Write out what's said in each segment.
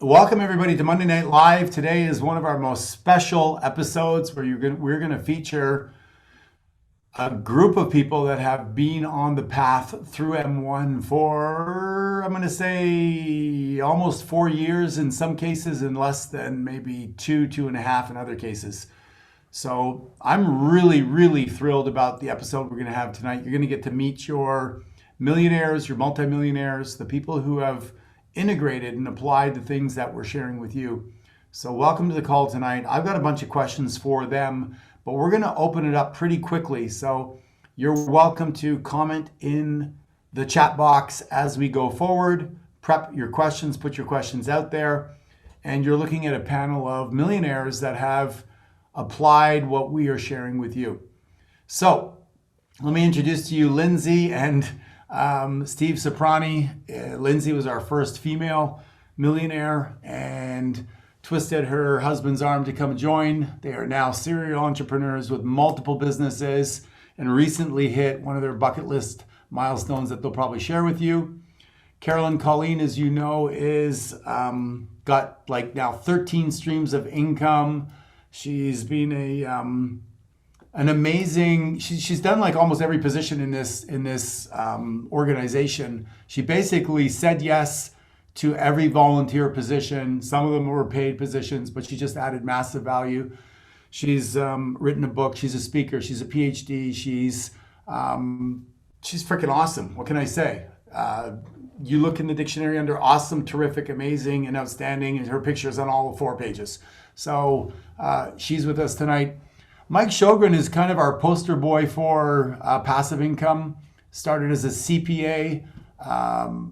Welcome everybody to Monday Night Live. Today is one of our most special episodes where we're going to feature a group of people that have been on the path through M1 for, I'm going to say, almost 4 years in some cases, and less than maybe two and a half in other cases. So I'm really, really thrilled about the episode we're going to have tonight. You're going to get to meet your millionaires, your multimillionaires, the people who have integrated and applied the things that we're sharing with you. So welcome to the call tonight. I've got a bunch of questions for them, but we're going to open it up pretty quickly. So you're welcome to comment in the chat box as we go forward. Prep your questions, put your questions out there. And you're looking at a panel of millionaires that have applied what we are sharing with you. So let me introduce to you Lindsay and Steve Soprani. Lindsay was our first female millionaire and twisted her husband's arm to come join. They are now serial entrepreneurs with multiple businesses and recently hit one of their bucket list milestones that they'll probably share with you. Carolyn Colleen, as you know, is got like now 13 streams of income. She's been an amazing. She's done like almost every position in this organization. She basically said yes to every volunteer position. Some of them were paid positions, but she just added massive value. She's written a book. She's a speaker. She's a PhD. She's freaking awesome. What can I say? You look in the dictionary under awesome, terrific, amazing, and outstanding, and her picture's on all 4 pages. So she's with us tonight. Mike Sjogren is kind of our poster boy for passive income. Started as a CPA,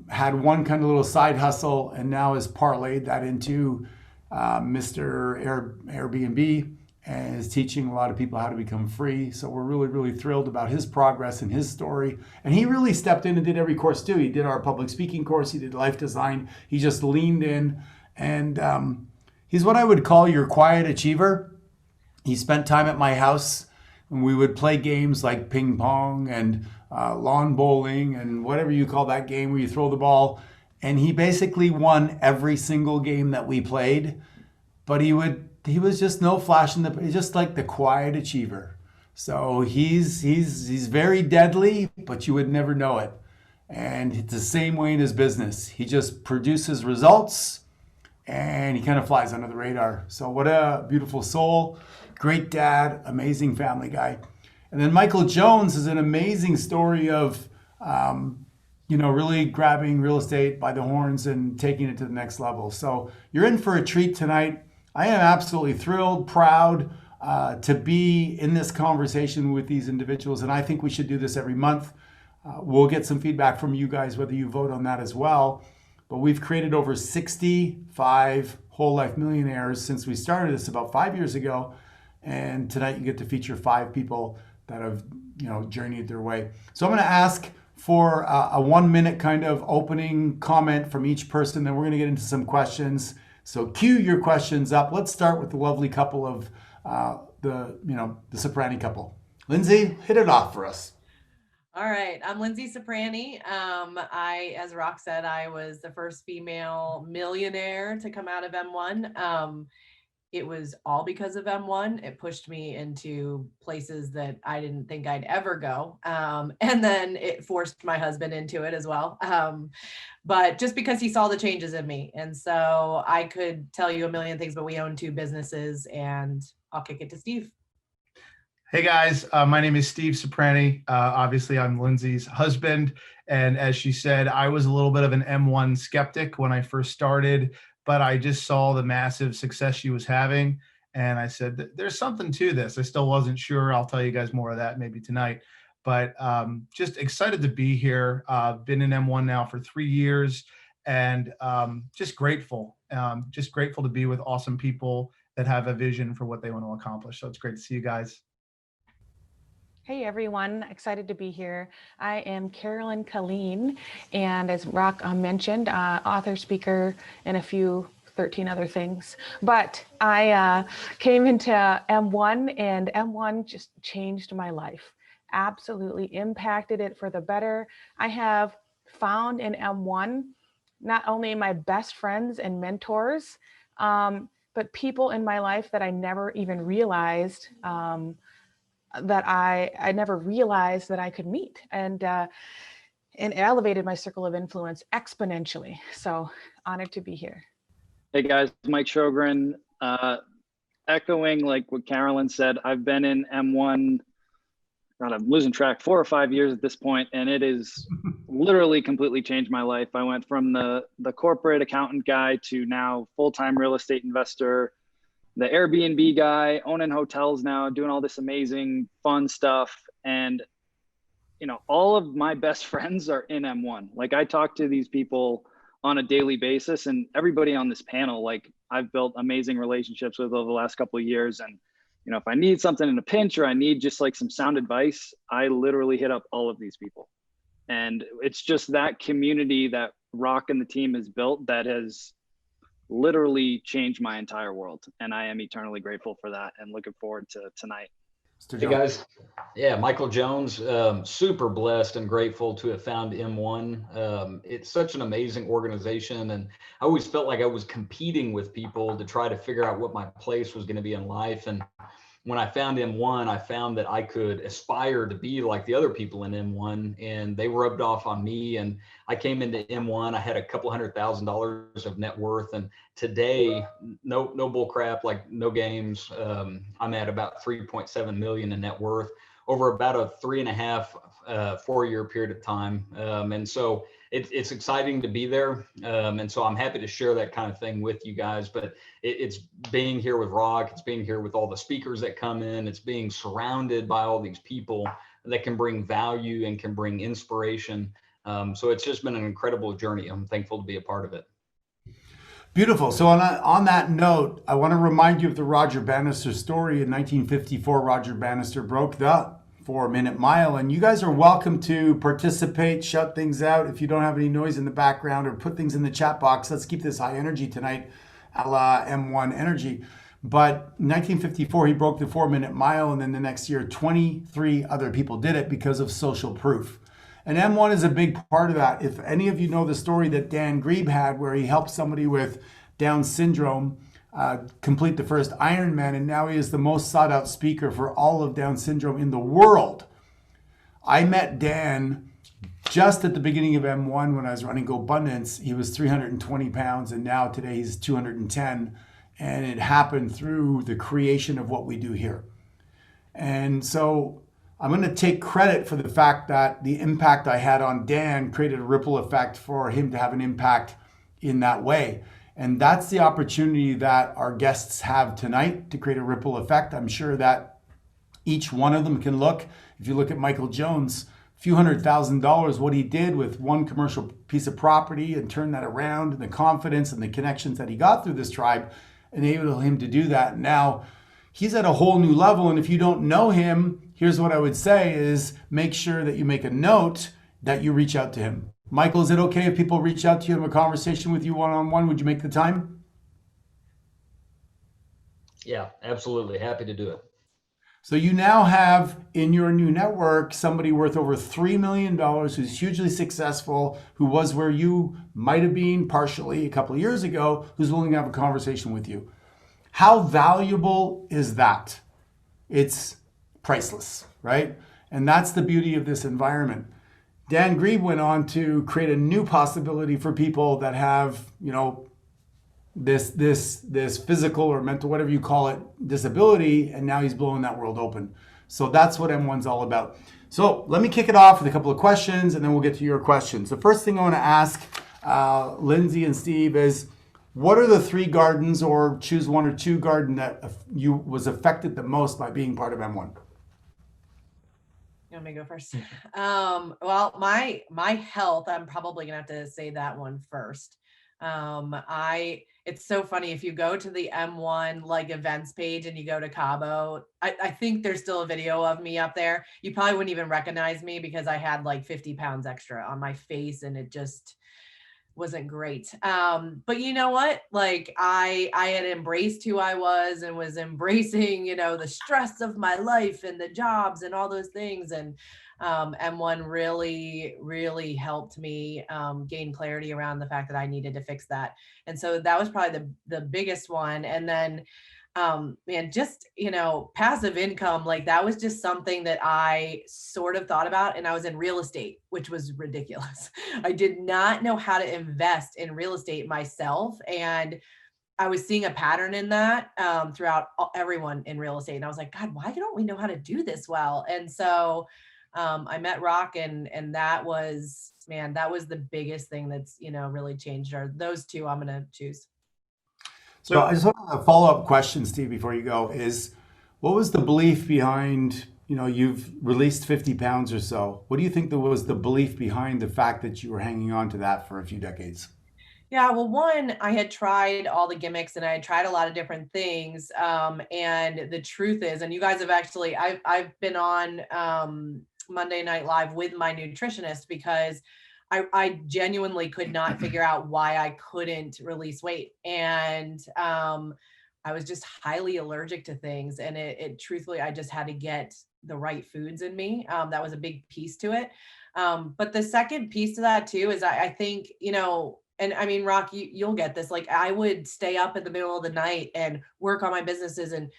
had one kind of little side hustle, and now has parlayed that into Mr. Airbnb and is teaching a lot of people how to become free. So we're really, really thrilled about his progress and his story. And he really stepped in and did every course too. He did our public speaking course. He did life design. He just leaned in. And he's what I would call your quiet achiever. He spent time at my house and we would play games like ping pong and lawn bowling and whatever you call that game where you throw the ball. And he basically won every single game that we played. But he was just no flash in the, just like the quiet achiever. So he's very deadly, but you would never know it. And it's the same way in his business. He just produces results and he kind of flies under the radar. So what a beautiful soul, great dad, amazing family guy. And then Michael Jones is an amazing story of, really grabbing real estate by the horns and taking it to the next level. So you're in for a treat tonight. I am absolutely thrilled, proud to be in this conversation with these individuals. And I think we should do this every month. We'll get some feedback from you guys, whether you vote on that as well. But we've created over 65 whole life millionaires since we started this about 5 years ago. And tonight you get to feature 5 people that have, journeyed their way. So I'm going to ask for a 1 minute kind of opening comment from each person. Then we're going to get into some questions. So cue your questions up. Let's start with the lovely couple of the Soprani couple. Lindsay, hit it off for us. All right, I'm Lindsay Soprani. As Rock said, I was the first female millionaire to come out of M1. It was all because of M1. It pushed me into places that I didn't think I'd ever go. And then it forced my husband into it as well. But just because he saw the changes in me. And so I could tell you a million things, but we own 2 businesses, and I'll kick it to Steve. Hey guys, my name is Steve Soprani. Obviously, I'm Lindsay's husband. And as she said, I was a little bit of an M1 skeptic when I first started, but I just saw the massive success she was having. And I said, there's something to this. I still wasn't sure. I'll tell you guys more of that maybe tonight. But just excited to be here. Been in M1 now for 3 years and just grateful to be with awesome people that have a vision for what they want to accomplish. So it's great to see you guys. Hey everyone, excited to be here. I am Carolyn Colleen, and as Rock mentioned, author, speaker, and a few 13 other things. But I came into M1, and M1 just changed my life. Absolutely impacted it for the better. I have found in M1 not only my best friends and mentors, but people in my life that I never even realized that I never realized that I could meet, and elevated my circle of influence exponentially. So honored to be here. Hey guys, Mike Sjogren. Echoing like what Carolyn said, I've been in M1, God, I'm losing track, 4 or 5 years at this point, and it is literally completely changed my life. I went from the corporate accountant guy to now full-time real estate investor, the Airbnb guy, owning hotels now, doing all this amazing fun stuff. And you know, all of my best friends are in M1. Like I talk to these people on a daily basis, and everybody on this panel, like I've built amazing relationships with over the last couple of years. And, you know, if I need something in a pinch or I need just like some sound advice, I literally hit up all of these people. And it's just that community that Rock and the team has built that has literally changed my entire world. And I am eternally grateful for that and looking forward to tonight. Hey guys, yeah, Michael Jones, super blessed and grateful to have found M1. It's such an amazing organization, and I always felt like I was competing with people to try to figure out what my place was going to be in life. And when I found M1, I found that I could aspire to be like the other people in M1, and they rubbed off on me. And I came into M1, I had a couple $100,000 of net worth, and today, no bull crap, like no games. I'm at about 3.7 million in net worth over about a 3.5, 4-year period of time. And so it's exciting to be there. And so I'm happy to share that kind of thing with you guys, but it's being here with Rock, it's being here with all the speakers that come in, it's being surrounded by all these people that can bring value and can bring inspiration. So it's just been an incredible journey. I'm thankful to be a part of it. Beautiful. So on that note, I want to remind you of the Roger Bannister story. In 1954, Roger Bannister broke the 4-minute mile, and you guys are welcome to participate, shout things out. If you don't have any noise in the background, or put things in the chat box. Let's keep this high energy tonight, a la M1 energy. But in 1954, he broke the 4-minute mile, and then the next year, 23 other people did it because of social proof. And M1 is a big part of that. If any of you know the story that Dan Grebe had, where he helped somebody with Down syndrome complete the first Ironman, and now he is the most sought out speaker for all of Down syndrome in the world. I met Dan just at the beginning of M1 when I was running GoBundance. He was 320 pounds, and now today he's 210. And it happened through the creation of what we do here. And so I'm going to take credit for the fact that the impact I had on Dan created a ripple effect for him to have an impact in that way. And that's the opportunity that our guests have tonight to create a ripple effect. I'm sure that each one of them can look. If you look at Michael Jones, a few $100,000, what he did with one commercial piece of property and turn that around, and the confidence and the connections that he got through this tribe enabled him to do that. Now he's at a whole new level. And if you don't know him, here's what I would say is make sure that you make a note that you reach out to him. Michael, is it okay if people reach out to you and have a conversation with you one-on-one? Would you make the time? Yeah, absolutely. Happy to do it. So you now have in your new network somebody worth over $3 million who's hugely successful, who was where you might have been partially a couple of years ago, who's willing to have a conversation with you. How valuable is that? It's priceless, right? And that's the beauty of this environment. Dan Grebe went on to create a new possibility for people that have, you know, this physical or mental, whatever you call it, disability, and now he's blowing that world open. So that's what M1's all about. So let me kick it off with a couple of questions, and then we'll get to your questions. The first thing I want to ask Lindsay and Steve is, what are the 3 gardens, or choose 1 or 2 garden that you was affected the most by being part of M1? You want me to go first? Well, my health, I'm probably gonna have to say that one first. It's so funny, if you go to the M1 like events page and you go to Cabo, I think there's still a video of me up there. You probably wouldn't even recognize me because I had like 50 pounds extra on my face, and it just wasn't great. But you know what? Like I had embraced who I was and was embracing, you know, the stress of my life and the jobs and all those things. And M1 really, really helped me gain clarity around the fact that I needed to fix that. And so that was probably the biggest one. And then man, just, passive income, like that was just something that I sort of thought about. And I was in real estate, which was ridiculous. I did not know how to invest in real estate myself. And I was seeing a pattern in that throughout everyone in real estate. And I was like, God, why don't we know how to do this well? And so I met Rock, and that was, man, that was the biggest thing that's, really changed. Those two I'm going to choose. So I just want a follow-up question, Steve, before you go, is what was the belief behind, you've released 50 pounds or so. What do you think was the belief behind the fact that you were hanging on to that for a few decades? Yeah, well, one, I had tried all the gimmicks and I had tried a lot of different things. And the truth is, and you guys have actually, I've been on Monday Night Live with my nutritionist because I genuinely could not figure out why I couldn't release weight. And I was just highly allergic to things. And it truthfully, I just had to get the right foods in me. That was a big piece to it. But the second piece to that too is I think, and I mean, Rock, you'll get this. Like I would stay up in the middle of the night and work on my businesses, and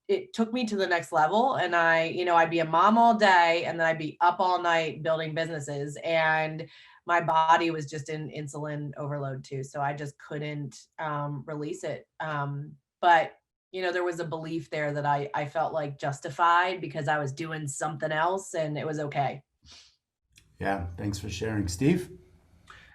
it took me to the next level. And I'd be a mom all day, and then I'd be up all night building businesses, and my body was just in insulin overload too. So I just couldn't release it. But there was a belief there that I felt like justified because I was doing something else, and it was okay. Yeah, thanks for sharing, Steve.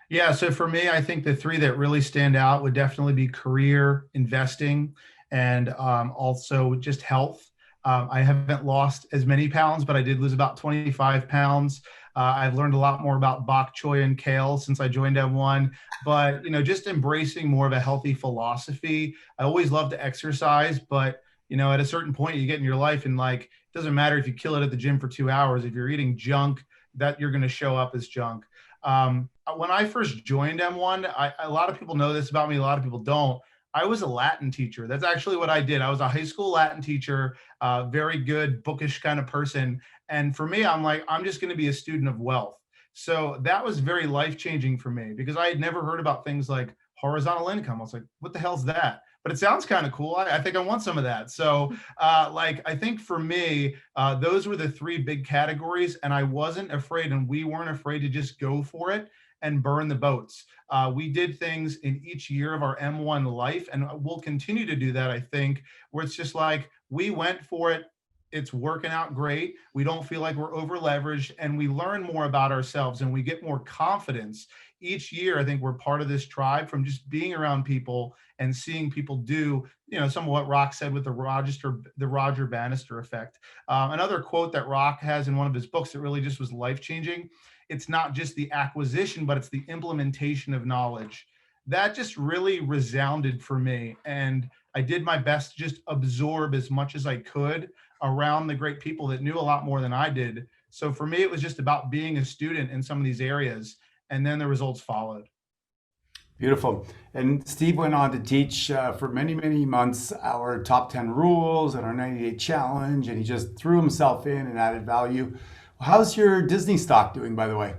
Yeah, so for me, I think the three that really stand out would definitely be career, investing, and also just health. I haven't lost as many pounds, but I did lose about 25 pounds. I've learned a lot more about bok choy and kale since I joined M1, but just embracing more of a healthy philosophy. I always love to exercise, but at a certain point you get in your life and like, it doesn't matter if you kill it at the gym for 2 hours. If you're eating junk, that you're going to show up as junk. When I first joined M1, a lot of people know this about me. A lot of people don't. I was a Latin teacher. That's actually what I did. I was a high school Latin teacher, very good, bookish kind of person. And for me, I'm like, I'm just going to be a student of wealth. So that was very life-changing for me because I had never heard about things like horizontal income. I was like, what the hell's that? But it sounds kind of cool. I think I want some of that. So I think for me, those were the three big categories. And I wasn't afraid, and we weren't afraid to just go for it and burn the boats. We did things in each year of our M1 life, and we'll continue to do that, I think, where it's just like, we went for it. It's working out great. We don't feel like we're over leveraged, and we learn more about ourselves and we get more confidence. Each year, I think we're part of this tribe from just being around people and seeing people do, some of what Rock said with the Roger Bannister effect. Another quote that Rock has in one of his books that really just was life-changing. It's not just the acquisition, but it's the implementation of knowledge. That just really resounded for me. And I did my best to just absorb as much as I could around the great people that knew a lot more than I did. So for me, it was just about being a student in some of these areas, and then the results followed. Beautiful. And Steve went on to teach for many, many months our top 10 rules and our 90-day challenge, and he just threw himself in and added value. How's your Disney stock doing, by the way?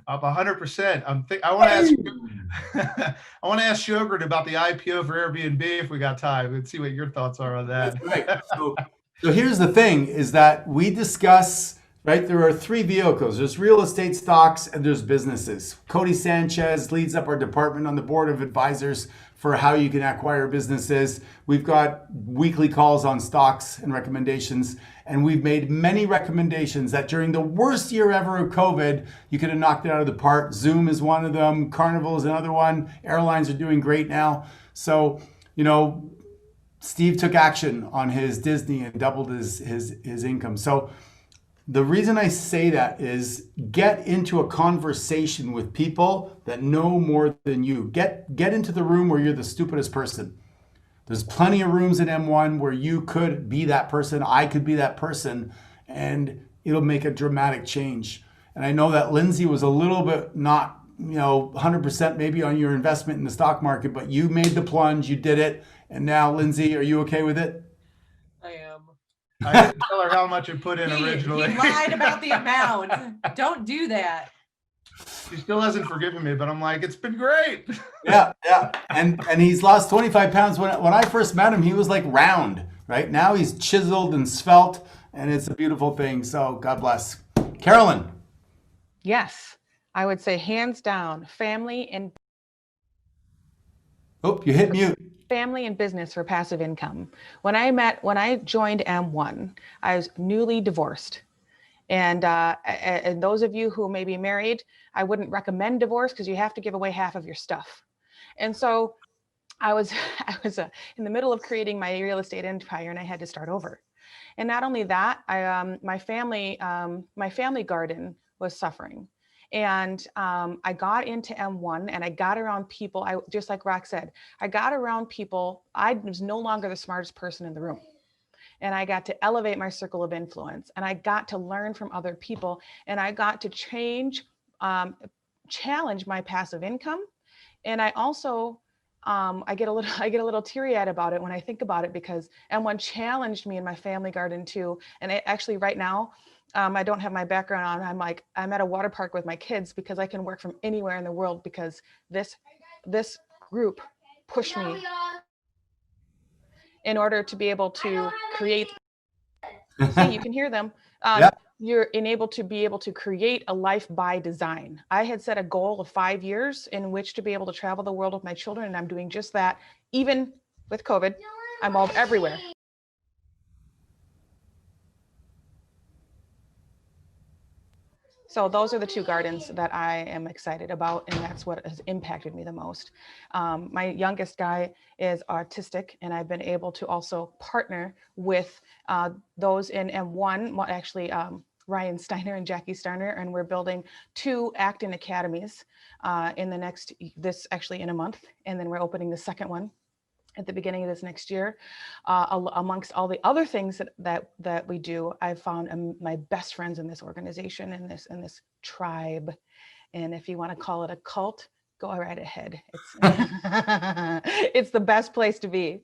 Up 100%. I want to ask. I want to ask Shogren about the IPO for Airbnb if we got time. Let's see what your thoughts are on that. That's right. So here's the thing: is that we discuss. Right, there are three vehicles. There's real estate stocks and there's businesses. Cody Sanchez leads up our department on the board of advisors for how you can acquire businesses. We've got weekly calls on stocks and recommendations, and we've made many recommendations that during the worst year ever of COVID, you could have knocked it out of the park. Zoom is one of them. Carnival is another one. Airlines are doing great now. So, Steve took action on his Disney and doubled his income. So the reason I say that is get into a conversation with people that know more than you. Get into the room where you're the stupidest person. There's plenty of rooms in M1 where you could be that person. I could be that person, and it'll make a dramatic change. And I know that Lindsay was a little bit not, 100% maybe on your investment in the stock market, but you made the plunge, you did it. And now, Lindsay, are you okay with it? I am. I didn't tell her how much I put in originally. He lied about the amount. Don't do that. She still hasn't forgiven me, but I'm like, it's been great. Yeah, yeah. And he's lost 25 pounds. When I first met him, he was like round, right? Now he's chiseled and svelte, and it's a beautiful thing. So God bless. Carolyn. Yes, I would say hands down, family and Oh, you hit mute. business for passive income. When I joined M1, I was newly divorced. And those of you who may be married, I wouldn't recommend divorce because you have to give away half of your stuff. And so I was in the middle of creating my real estate empire, and I had to start over. And not only that, my family garden was suffering. And I got into M1 and I got around people. Just like Rock said, I got around people. I was no longer the smartest person in the room. And I got to elevate my circle of influence, and I got to learn from other people, and I got to challenge my passive income. And I also, I get a little teary-eyed about it when I think about it, because M1 challenged me in my family garden too. And actually right now, I don't have my background on. I'm at a water park with my kids because I can work from anywhere in the world, because this group pushed me in order to be able to create. See, you can hear them. Yeah. You're able to create a life by design. I had set a goal of 5 years in which to be able to travel the world with my children, and I'm doing just that. Even with COVID, I'm all everywhere. So those are the two gardens that I am excited about, and that's what has impacted me the most. My youngest guy is autistic, and I've been able to also partner with those in M1, well, actually Ryan Steiner and Jackie Steiner, and we're building 2 acting academies in a month, and then we're opening the second one at the beginning of this next year. Amongst all the other things that we do, I've found my best friends in this organization, in this tribe. And if you want to call it a cult, go right ahead. It's the best place to be.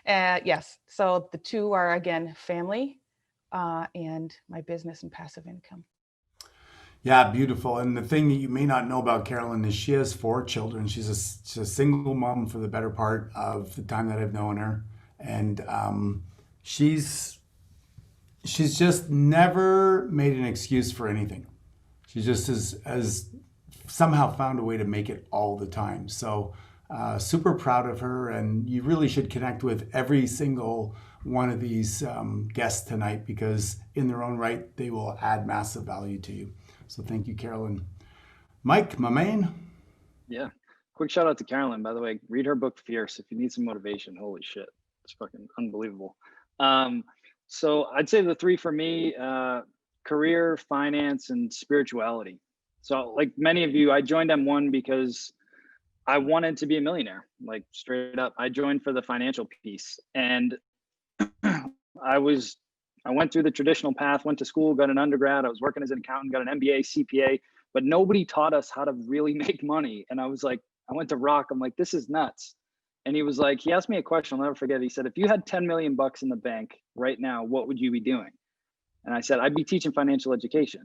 Yes. So the two are, again, family and my business and passive income. Yeah, beautiful. And the thing that you may not know about Carolyn is she has 4 children. She's a single mom for the better part of the time that I've known her, and she's just never made an excuse for anything. She just has somehow found a way to make it all the time. So super proud of her, and you really should connect with every single one of these guests tonight, because in their own right, they will add massive value to you. So thank you, Carolyn. Mike, my man. Yeah. Quick shout out to Carolyn, by the way. Read her book, Fierce, if you need some motivation. Holy shit. It's fucking unbelievable. So I'd say the 3 for me, career, finance, and spirituality. So like many of you, I joined M1 because I wanted to be a millionaire, like straight up. I joined for the financial piece, and I went through the traditional path, went to school, got an undergrad. I was working as an accountant, got an MBA, CPA, but nobody taught us how to really make money. And I was like, I went to Rock. I'm like, this is nuts. And he asked me a question. I'll never forget. He said, if you had 10 million bucks in the bank right now, what would you be doing? And I said, I'd be teaching financial education.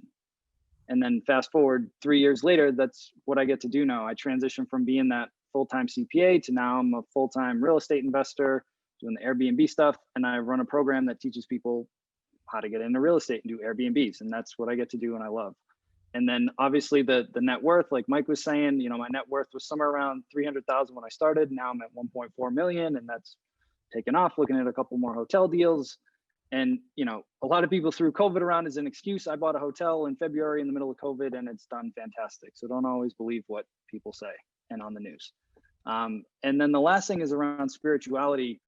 And then fast forward 3 years later, that's what I get to do now. I transitioned from being that full-time CPA to now I'm a full-time real estate investor doing the Airbnb stuff. And I run a program that teaches people how to get into real estate and do Airbnbs. And that's what I get to do and I love. And then obviously the net worth, like Mike was saying, my net worth was somewhere around 300,000 when I started. Now I'm at 1.4 million, and that's taken off, looking at a couple more hotel deals. And, a lot of people threw COVID around as an excuse. I bought a hotel in February in the middle of COVID, and it's done fantastic. So don't always believe what people say and on the news. And then the last thing is around spirituality.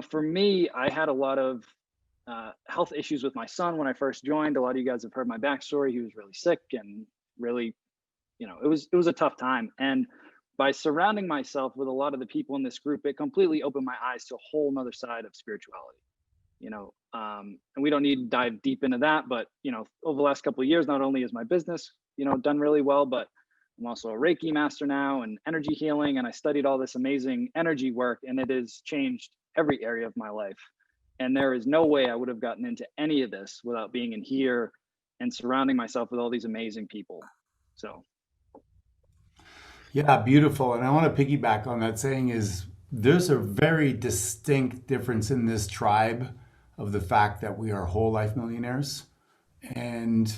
For me, I had a lot of health issues with my son when I first joined. A lot of you guys have heard my backstory. He was really sick and really, it was a tough time. And by surrounding myself with a lot of the people in this group, it completely opened my eyes to a whole nother side of spirituality, and we don't need to dive deep into that, but, over the last couple of years, not only is my business, done really well, but I'm also a Reiki master now and energy healing. And I studied all this amazing energy work, and it has changed every area of my life. And there is no way I would have gotten into any of this without being in here and surrounding myself with all these amazing people. So Yeah, beautiful. And I want to piggyback on that saying is there's a very distinct difference in this tribe of the fact that we are whole life millionaires. And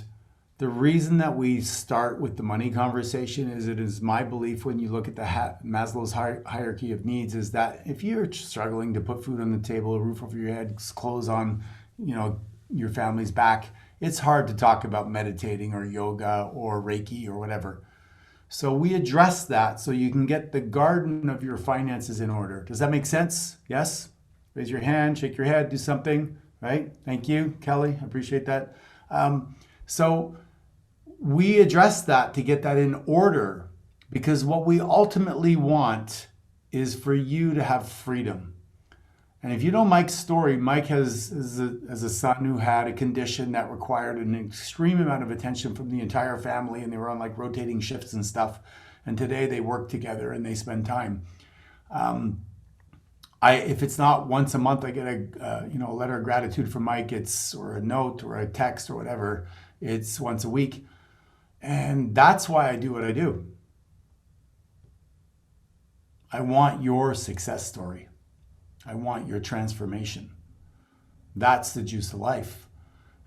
the reason that we start with the money conversation is it is my belief when you look at the Maslow's hierarchy of needs is that if you're struggling to put food on the table, a roof over your head, clothes on, your family's back, it's hard to talk about meditating or yoga or Reiki or whatever. So we address that so you can get the garden of your finances in order. Does that make sense? Yes? Raise your hand, shake your head, do something, right? Thank you, Kelly. I appreciate that. So we address that to get that in order because what we ultimately want is for you to have freedom. And if you know Mike's story, Mike has a son who had a condition that required an extreme amount of attention from the entire family, and they were on like rotating shifts and stuff. And today they work together and they spend time. If it's not once a month, I get a letter of gratitude from Mike. Or a note or a text or whatever. It's once a week, and that's why I do what I do. I want your success story. I want your transformation. That's the juice of life.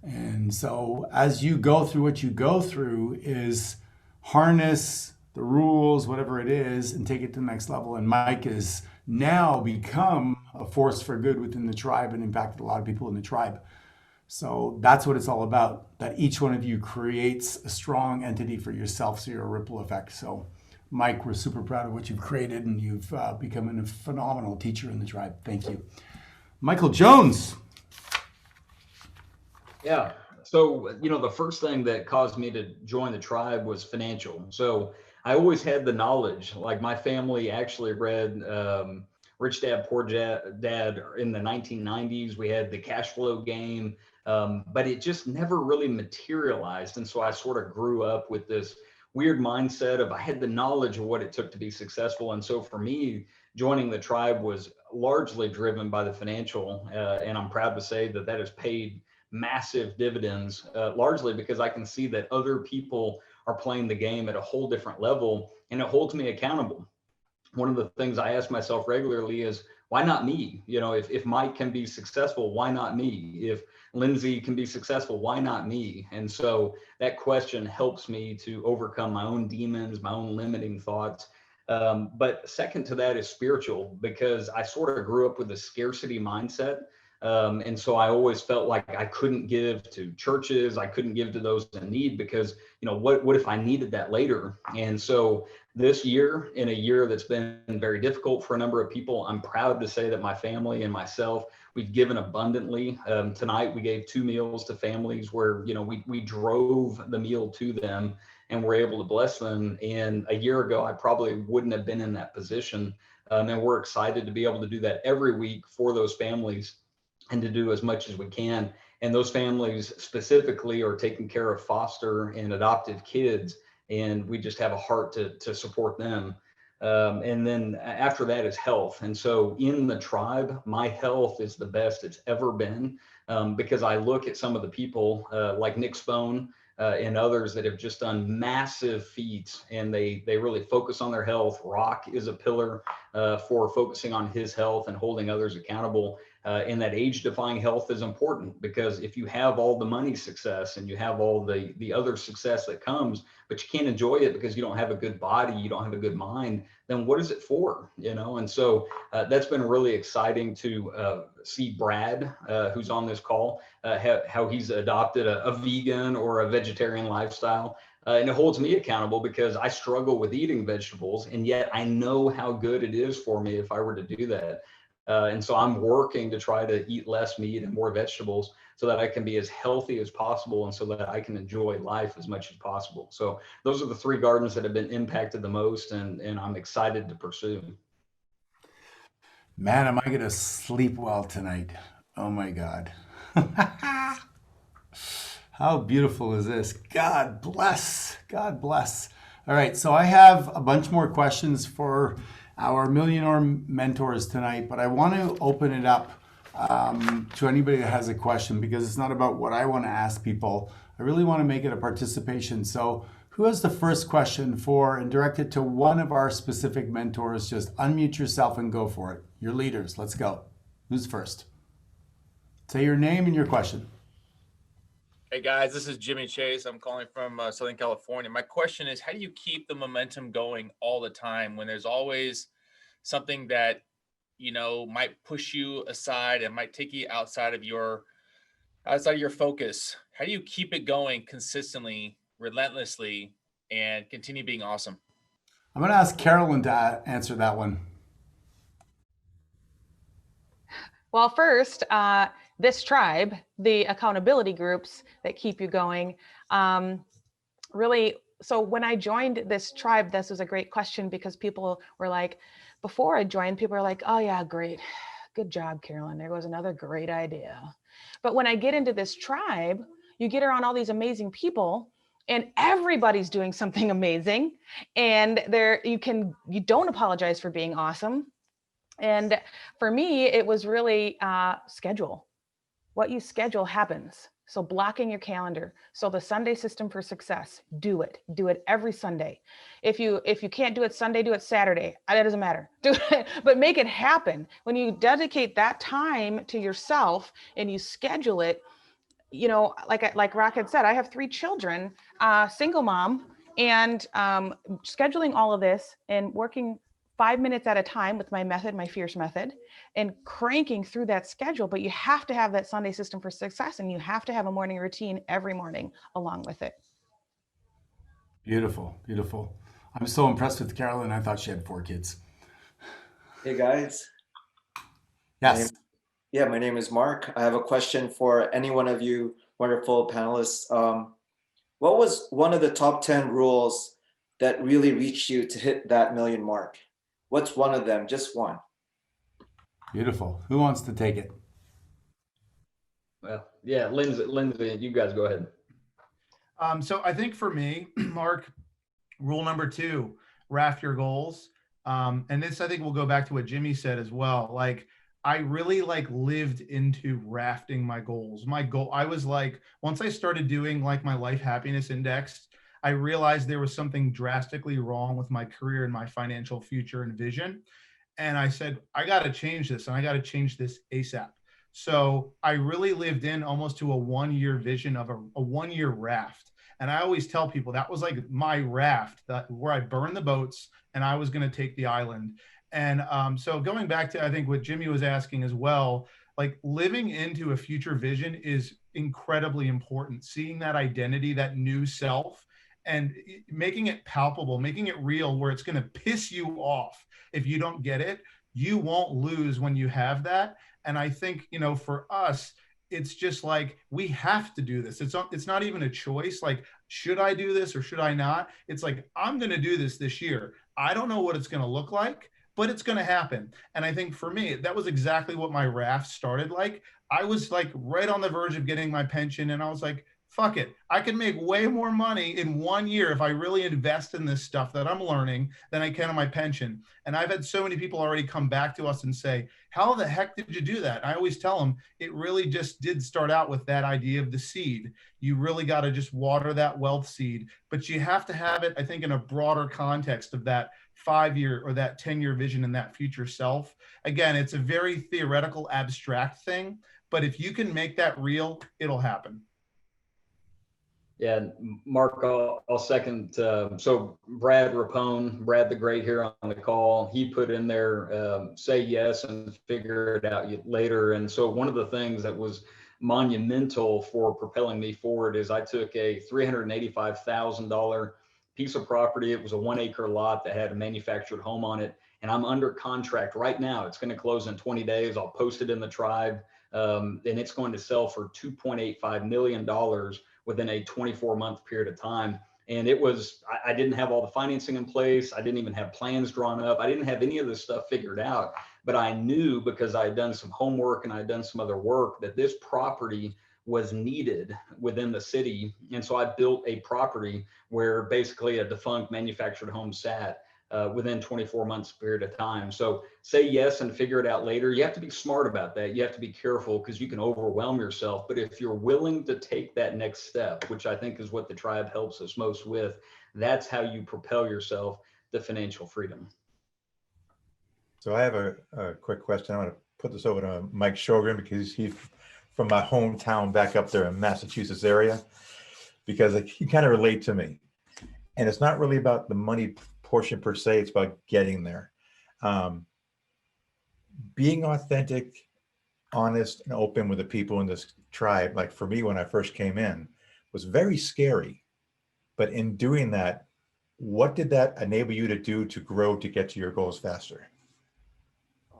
And so as you go through what you go through is harness the rules, whatever it is, and take it to the next level. And Mike has now become a force for good within the tribe and impacted a lot of people in the tribe. So that's what it's all about, that each one of you creates a strong entity for yourself, so you're a ripple effect. So Mike, we're super proud of what you've created, and you've become a phenomenal teacher in the tribe. Thank you. Michael Jones. Yeah. So, the first thing that caused me to join the tribe was financial. So I always had the knowledge, like my family actually read Rich Dad, Poor Dad in the 1990s. We had the cash flow game, but it just never really materialized. And so I sort of grew up with this weird mindset of I had the knowledge of what it took to be successful. And so for me, joining the tribe was largely driven by the financial. And I'm proud to say that has paid massive dividends, largely because I can see that other people are playing the game at a whole different level, and it holds me accountable. One of the things I ask myself regularly is, why not me? If Mike can be successful, why not me? If Lindsay can be successful, why not me? And so that question helps me to overcome my own demons, my own limiting thoughts. But second to that is spiritual, because I sort of grew up with a scarcity mindset. And so I always felt like I couldn't give to churches. I couldn't give to those in need because, what if I needed that later? And so this year, in a year that's been very difficult for a number of people, I'm proud to say that my family and myself, we've given abundantly. Tonight, we gave 2 meals to families where, we drove the meal to them and were able to bless them. And a year ago, I probably wouldn't have been in that position. And we're excited to be able to do that every week for those families and to do as much as we can. And those families specifically are taking care of foster and adoptive kids. And we just have a heart to support them. And then after that is health. And so in the tribe, my health is the best it's ever been, because I look at some of the people like Nick Spone and others that have just done massive feats, and they really focus on their health. Rock is a pillar for focusing on his health and holding others accountable. And that age-defying health is important, because if you have all the money success and you have all the other success that comes, but you can't enjoy it because you don't have a good body, you don't have a good mind, then what is it for? And so that's been really exciting to see Brad, who's on this call, how he's adopted a vegan or a vegetarian lifestyle. And it holds me accountable because I struggle with eating vegetables, and yet I know how good it is for me if I were to do that. And so I'm working to try to eat less meat and more vegetables so that I can be as healthy as possible and so that I can enjoy life as much as possible. So those are the 3 gardens that have been impacted the most, and I'm excited to pursue. Man, am I going to sleep well tonight? Oh my God. How beautiful is this? God bless. God bless. All right, so I have a bunch more questions for our Millionaire mentors tonight, but I want to open it up to anybody that has a question, because it's not about what I want to ask people. I really want to make it a participation. So who has the first question for and direct it to one of our specific mentors? Just unmute yourself and go for it. Your leaders, let's go. Who's first? Say your name and your question. Hey guys, this is Jimmy Chase. I'm calling from Southern California. My question is, how do you keep the momentum going all the time when there's always something that, you know, might push you aside and might take you outside of your focus? How do you keep it going consistently, relentlessly, and continue being awesome? I'm going to ask Carolyn to answer that one. Well, first, this tribe, the accountability groups that keep you going, really, so when I joined this tribe, this was a great question because people were like, before I joined, people were like, oh yeah, great. Good job, Carolyn. There was another great idea. But when I get into this tribe, you get around all these amazing people and everybody's doing something amazing. And you don't apologize for being awesome. And for me, it was really schedule. What you schedule happens. So blocking your calendar. So the Sunday system for success, do it every Sunday. If you can't do it Sunday, do it Saturday. That doesn't matter. Do it, but make it happen. When you dedicate that time to yourself and you schedule it, you know, like Rock had said, I have 3 children, single mom, and scheduling all of this and working 5 minutes at a time with my method, my fierce method, and cranking through that schedule. But you have to have that Sunday system for success, and you have to have a morning routine every morning along with it. Beautiful, beautiful. I'm so impressed with Carolyn. I thought she had 4 kids. Hey guys. Yes. My name is Mark. I have a question for any one of you wonderful panelists. What was one of the top 10 rules that really reached you to hit that million mark? What's one of them? Just one. Beautiful. Who wants to take it? Well, yeah, Lindsay, you guys go ahead. So I think for me, Mark, rule number 2, raft your goals. And this, I think, will go back to what Jimmy said as well. Like, I really lived into rafting my goals. My goal, I was like, once I started doing my life happiness index, I realized there was something drastically wrong with my career and my financial future and vision. And I said, I got to change this, and I got to change this ASAP. So I really lived in almost to a 1-year vision of a 1-year raft. And I always tell people that was like my raft, where I burned the boats and I was going to take the island. And so going back to, I think, what Jimmy was asking as well, living into a future vision is incredibly important. Seeing that identity, that new self, and making it palpable, making it real, where it's going to piss you off if you don't get it. You won't lose when you have that. And I think, for us, it's just we have to do this. It's not even a choice. Should I do this or should I not? It's I'm going to do this year. I don't know what it's going to look like, but it's going to happen. And I think for me, that was exactly what my raft started like. I was right on the verge of getting my pension, and I was like, fuck it. I can make way more money in 1 year if I really invest in this stuff that I'm learning than I can on my pension. And I've had so many people already come back to us and say, how the heck did you do that? And I always tell them, it really just did start out with that idea of the seed. You really got to just water that wealth seed, but you have to have it, I think, in a broader context of that 5-year or that 10-year vision and that future self. Again, it's a very theoretical, abstract thing, but if you can make that real, it'll happen. Yeah, Mark, I'll second. So Brad Rapone, Brad the Great here on the call, he put in there, say yes and figure it out later. And so one of the things that was monumental for propelling me forward is I took a $385,000 piece of property. It was a 1-acre lot that had a manufactured home on it. And I'm under contract right now. It's going to close in 20 days. I'll post it in the tribe. And it's going to sell for $2.85 million within a 24-month period of time. And it was, I didn't have all the financing in place. I didn't even have plans drawn up. I didn't have any of this stuff figured out, but I knew, because I had done some homework and I had done some other work, that this property was needed within the city. And so I built a property where basically a defunct manufactured home sat. within 24 months period of time. So say yes and figure it out later. You have to be smart about that. You have to be careful because you can overwhelm yourself. But if you're willing to take that next step, which I think is what the tribe helps us most with, that's how you propel yourself to financial freedom. So I have a quick question. I want to put this over to Mike Sjogren because he's from my hometown back up there in Massachusetts area, because he kind of relate to me. And it's not really about the money portion per se, it's about getting there. Being authentic, honest, and open with the people in this tribe, like for me when I first came in, was very scary. But in doing that, what did that enable you to do to grow to get to your goals faster?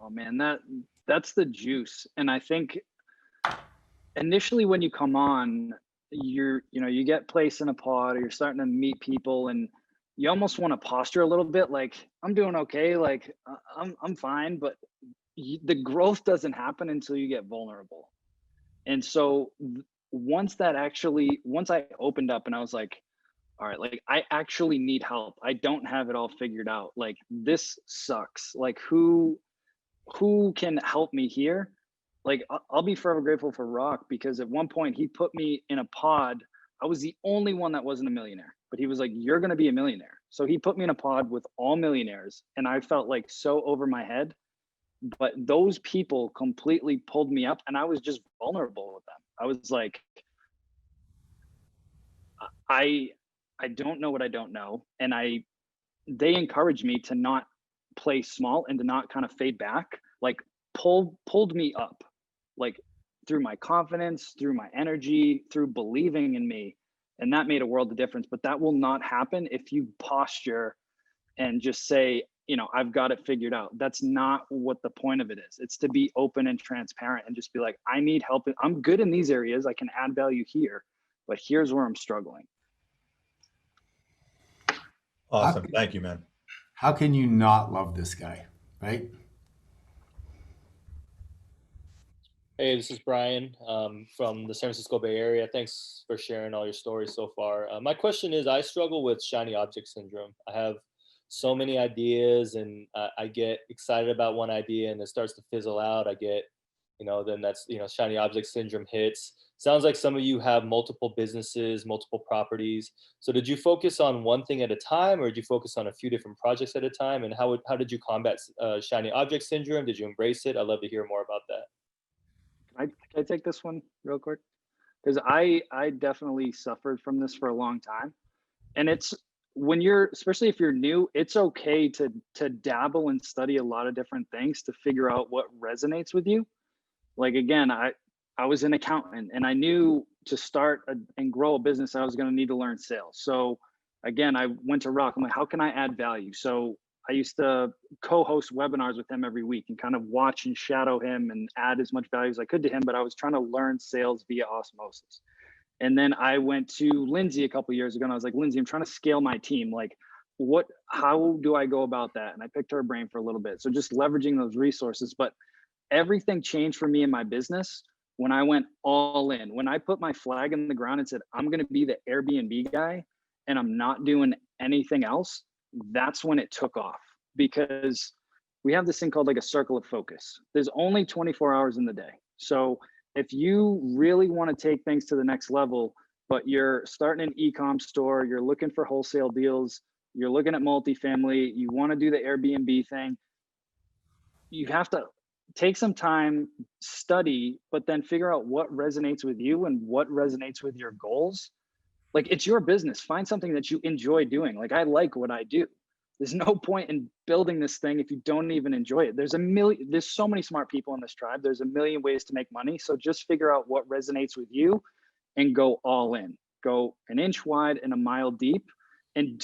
Oh man, that's the juice. And I think initially when you come on, you get placed in a pod or you're starting to meet people and you almost want to posture a little bit like I'm doing okay, like I'm fine, but the growth doesn't happen until you get vulnerable. And so once I opened up and I was like, all right, like I actually need help. I don't have it all figured out. Like this sucks. Like who can help me here? Like I'll be forever grateful for Rock because at one point he put me in a pod. I was the only one that wasn't a millionaire, but he was like, you're going to be a millionaire. So he put me in a pod with all millionaires and I felt like so over my head, but those people completely pulled me up and I was just vulnerable with them. I was like, I don't know what I don't know. And they encouraged me to not play small and to not kind of fade back, like pulled me up, like through my confidence, through my energy, through believing in me. And that made a world of difference. But that will not happen if you posture and just say, I've got it figured out. That's not what the point of it is. It's to be open and transparent and just be like, I need help. I'm good in these areas. I can add value here, but here's where I'm struggling. Awesome. Thank you, man. How can you not love this guy, right? Hey, this is Brian from the San Francisco Bay Area. Thanks for sharing all your stories so far. My question is, I struggle with shiny object syndrome. I have so many ideas and I get excited about one idea and it starts to fizzle out. I get, then that's, shiny object syndrome hits. Sounds like some of you have multiple businesses, multiple properties. So did you focus on one thing at a time or did you focus on a few different projects at a time? And how did you combat shiny object syndrome? Did you embrace it? I'd love to hear more about that. Can I take this one real quick? Because I definitely suffered from this for a long time. And it's especially if you're new, it's okay to dabble and study a lot of different things to figure out what resonates with you. Like, again, I was an accountant and I knew to start and grow a business, I was going to need to learn sales. So again, I went to Rock. I'm like, how can I add value? So I used to co-host webinars with him every week and kind of watch and shadow him and add as much value as I could to him. But I was trying to learn sales via osmosis. And then I went to Lindsay a couple of years ago and I was like, Lindsay, I'm trying to scale my team. Like, how do I go about that? And I picked her brain for a little bit. So just leveraging those resources. But everything changed for me in my business when I went all in. When I put my flag in the ground and said, I'm going to be the Airbnb guy and I'm not doing anything else, that's when it took off. Because we have this thing called like a circle of focus. There's only 24 hours in the day. So if you really want to take things to the next level, but you're starting an e-com store, you're looking for wholesale deals, you're looking at multifamily, you want to do the Airbnb thing, you have to take some time, study, but then figure out what resonates with you and what resonates with your goals. Like, it's your business. Find something that you enjoy doing. Like, I like what I do. There's no point in building this thing if you don't even enjoy it. There's so many smart people in this tribe. There's a million ways to make money. So just figure out what resonates with you and go all in. Go an inch wide and a mile deep. And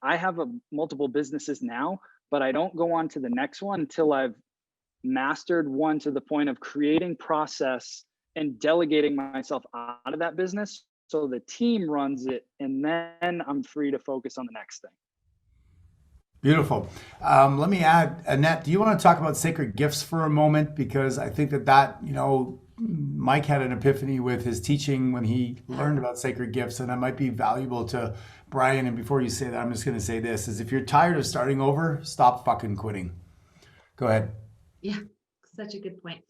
I have multiple businesses now, but I don't go on to the next one until I've mastered one to the point of creating process and delegating myself out of that business so the team runs it, and then I'm free to focus on the next thing. Beautiful. Let me add, Annette, do you want to talk about sacred gifts for a moment? Because I think that, Mike had an epiphany with his teaching when he learned about sacred gifts, and that might be valuable to Brian, and before you say that, I'm just going to say this, is if you're tired of starting over, stop fucking quitting. Go ahead. Yeah, such a good point.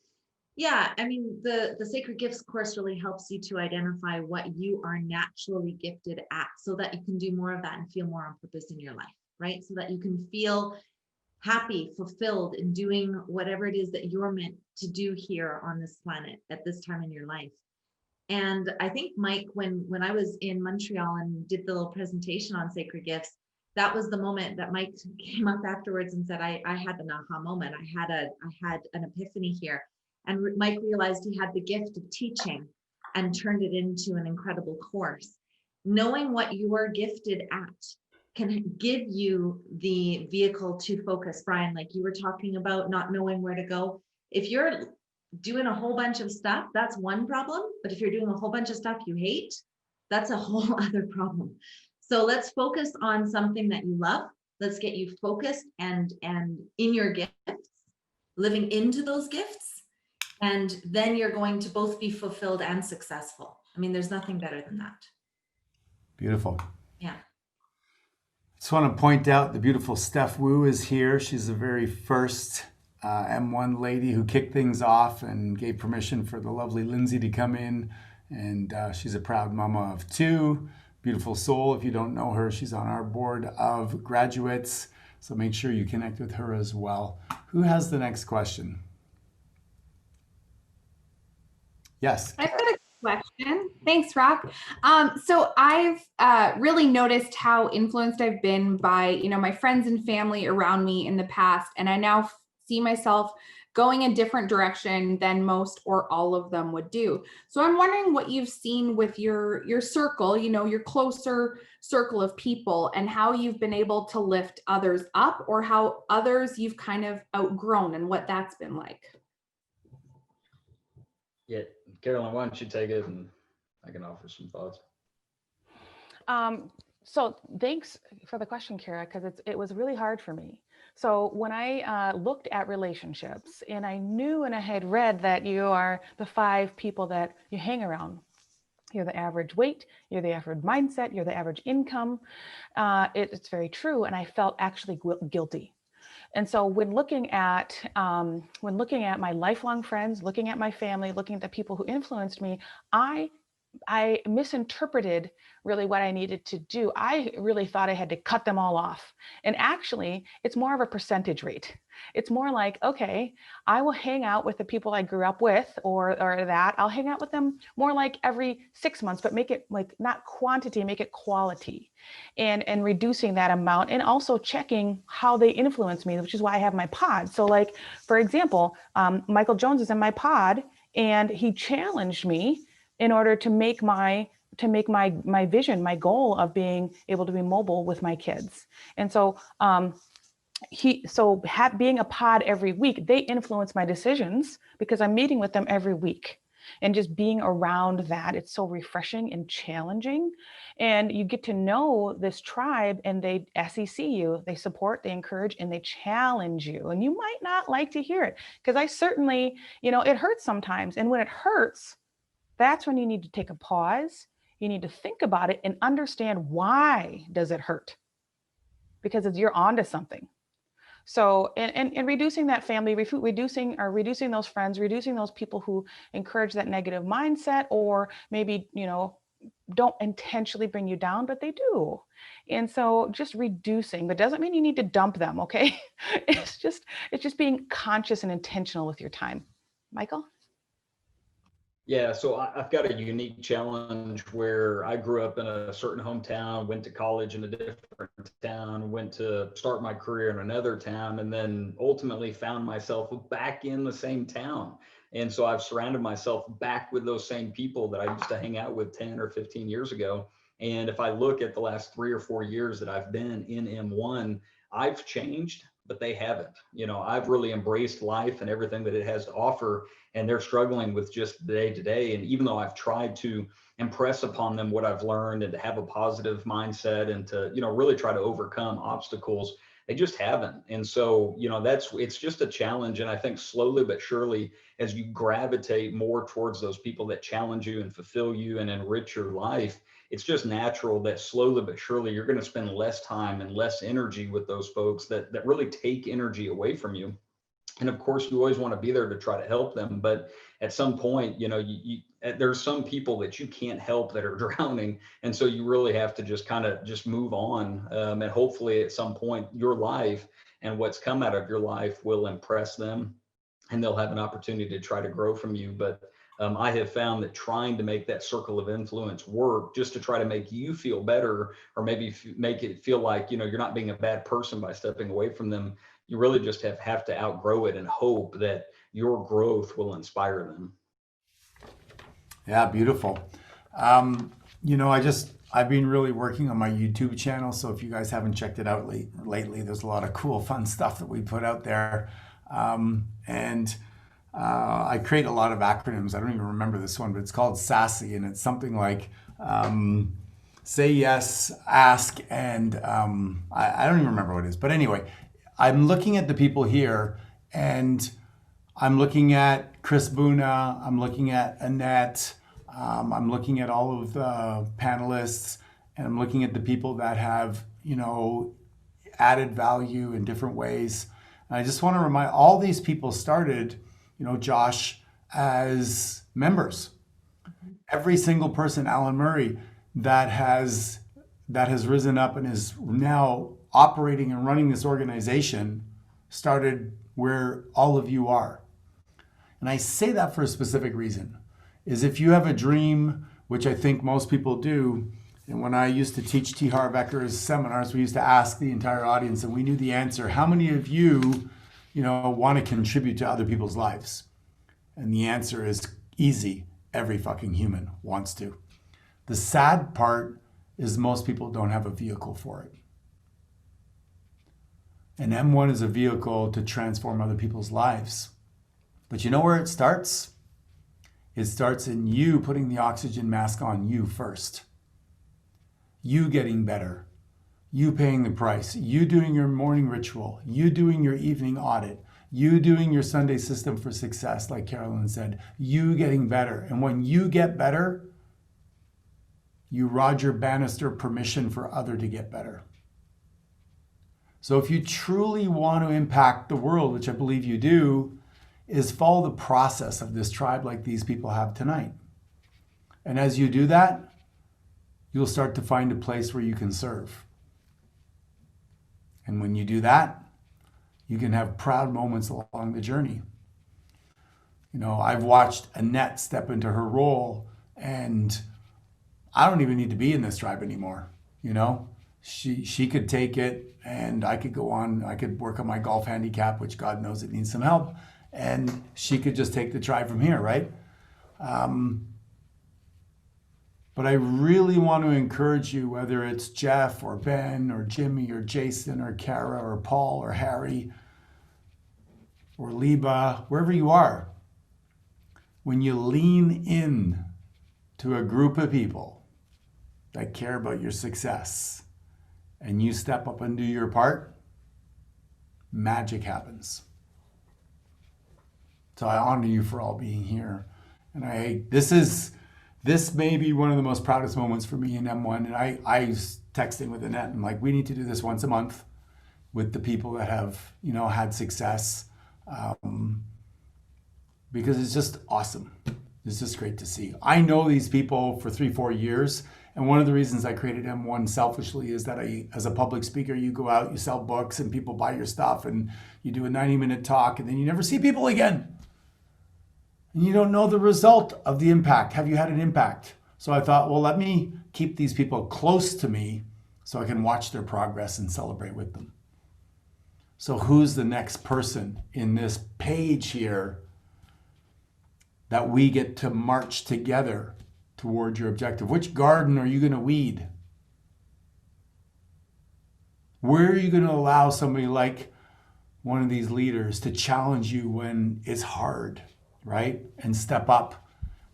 Yeah, I mean, the Sacred Gifts course really helps you to identify what you are naturally gifted at so that you can do more of that and feel more on purpose in your life, right? So that you can feel happy, fulfilled in doing whatever it is that you're meant to do here on this planet at this time in your life. And I think, Mike, when I was in Montreal and did the little presentation on Sacred Gifts, that was the moment that Mike came up afterwards and said, I had an aha moment. I had an epiphany here. And Mike realized he had the gift of teaching and turned it into an incredible course. Knowing what you are gifted at can give you the vehicle to focus. Brian, like you were talking about not knowing where to go. If you're doing a whole bunch of stuff, that's one problem. But if you're doing a whole bunch of stuff you hate, that's a whole other problem. So let's focus on something that you love. Let's get you focused and in your gifts, living into those gifts. And then you're going to both be fulfilled and successful. I mean, there's nothing better than that. Beautiful. Yeah. Just want to point out the beautiful Steph Wu is here. She's the very first M1 lady who kicked things off and gave permission for the lovely Lindsay to come in. And she's a proud mama of two. Beautiful soul. If you don't know her, she's on our board of graduates. So make sure you connect with her as well. Who has the next question? Yes. I've got a question. Thanks, Rock. So I've really noticed how influenced I've been by, my friends and family around me in the past, and I now see myself going a different direction than most or all of them would do. So I'm wondering what you've seen with your circle, your closer circle of people, and how you've been able to lift others up, or how others you've kind of outgrown and what that's been like. Yeah, Carolyn, why don't you take it and I can offer some thoughts. So thanks for the question, Kara, because it was really hard for me. So when I looked at relationships, and I knew and I had read that you are the 5 people that you hang around. You're the average weight, you're the average mindset, you're the average income. It's very true. And I felt actually guilty. And so when looking at my lifelong friends, looking at my family, looking at the people who influenced me, I misinterpreted really what I needed to do. I really thought I had to cut them all off. And actually, it's more of a percentage rate. It's more like, okay, I will hang out with the people I grew up with, or that I'll hang out with them more like every 6 months, but make it like not quantity, make it quality, and reducing that amount, and also checking how they influence me, which is why I have my pod. So like, for example, Michael Jones is in my pod, and he challenged me in order to make my vision, my goal of being able to be mobile with my kids. And so being a pod every week, they influence my decisions because I'm meeting with them every week. And just being around that, it's so refreshing and challenging. And you get to know this tribe, and they SEC you, they support, they encourage, and they challenge you. And you might not like to hear it, because I certainly, it hurts sometimes. And when it hurts, that's when you need to take a pause. You need to think about it and understand, why does it hurt? Because you're onto something. So, and reducing that family, reducing those friends, reducing those people who encourage that negative mindset, or maybe, don't intentionally bring you down, but they do. And so just reducing, but doesn't mean you need to dump them. Okay. It's just being conscious and intentional with your time. Michael? Yeah, so I've got a unique challenge where I grew up in a certain hometown, went to college in a different town, went to start my career in another town, and then ultimately found myself back in the same town. And so I've surrounded myself back with those same people that I used to hang out with 10 or 15 years ago. And if I look at the last 3 or 4 years that I've been in M1, I've changed, but they haven't. I've really embraced life and everything that it has to offer, and they're struggling with just the day to day. And even though I've tried to impress upon them what I've learned and to have a positive mindset and to, really try to overcome obstacles, they just haven't. And so, it's just a challenge. And I think slowly but surely, as you gravitate more towards those people that challenge you and fulfill you and enrich your life, it's just natural that slowly but surely you're going to spend less time and less energy with those folks that really take energy away from you. And of course, you always want to be there to try to help them. But at some point, there's some people that you can't help that are drowning. And so you really have to just kind of just move on. And hopefully at some point, your life and what's come out of your life will impress them, and they'll have an opportunity to try to grow from you. But I have found that trying to make that circle of influence work just to try to make you feel better, or maybe make it feel like, you're not being a bad person by stepping away from them. You really just have to outgrow it and hope that your growth will inspire them. Yeah, beautiful. I've been really working on my YouTube channel. So if you guys haven't checked it out lately, there's a lot of cool, fun stuff that we put out there. I create a lot of acronyms. I don't even remember this one, but it's called SASSY, and it's something like say yes, ask, and I don't even remember what it is. But anyway, I'm looking at the people here, and I'm looking at Chris Buna, I'm looking at Annette, I'm looking at all of the panelists, and I'm looking at the people that have, added value in different ways. And I just want to remind, all these people started, Josh, as members. Every single person, Alan Murray, that has risen up and is now operating and running this organization started where all of you are. And I say that for a specific reason, is if you have a dream, which I think most people do, and when I used to teach T. Harv Ekker's seminars, we used to ask the entire audience, and we knew the answer, how many of you, want to contribute to other people's lives? And the answer is easy. Every fucking human wants to. The sad part is most people don't have a vehicle for it. And M1 is a vehicle to transform other people's lives. But you know where it starts? It starts in you putting the oxygen mask on you first. You getting better. You paying the price. You doing your morning ritual. You doing your evening audit. You doing your Sunday system for success, like Carolyn said. You getting better. And when you get better, you Roger Bannister permission for other to get better. So if you truly want to impact the world, which I believe you do, is follow the process of this tribe like these people have tonight. And as you do that, you'll start to find a place where you can serve. And when you do that, you can have proud moments along the journey. I've watched Annette step into her role, and I don't even need to be in this tribe anymore. She could take it, and I could go on. I could work on my golf handicap, which God knows it needs some help, and she could just take the tribe from here, right? But I really want to encourage you, whether it's Jeff or Ben or Jimmy or Jason or Kara or Paul or Harry or Liba, wherever you are, when you lean in to a group of people that care about your success and you step up and do your part, magic happens. So I honor you for all being here. And this may be one of the most proudest moments for me in M1. And I was texting with Annette, and I'm like, we need to do this once a month with the people that have, had success. Because it's just awesome. It's just great to see. I know these people for 3-4 years. And one of the reasons I created M1 selfishly is that as a public speaker, you go out, you sell books, and people buy your stuff, and you do a 90-minute talk, and then you never see people again. And you don't know the result of the impact. Have you had an impact? So I thought, well, let me keep these people close to me so I can watch their progress and celebrate with them. So who's the next person in this page here that we get to march together toward your objective? Which garden are you going to weed? Where are you going to allow somebody like one of these leaders to challenge you when it's hard, right? And step up.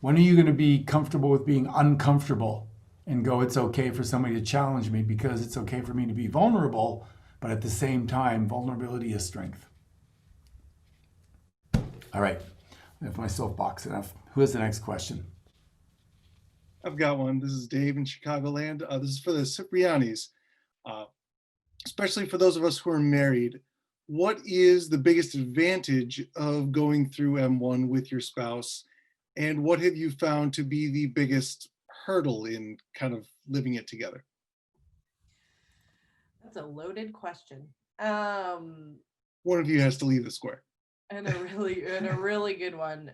When are you going to be comfortable with being uncomfortable and go, it's okay for somebody to challenge me because it's okay for me to be vulnerable, but at the same time, vulnerability is strength. All right, I have my soapbox enough. Who has the next question? I've got one. This is Dave in Chicagoland. This is for the Ciprianis, especially for those of us who are married. What is the biggest advantage of going through M1 with your spouse? And what have you found to be the biggest hurdle in kind of living it together? That's a loaded question. One of you has to leave the square. And a really good one.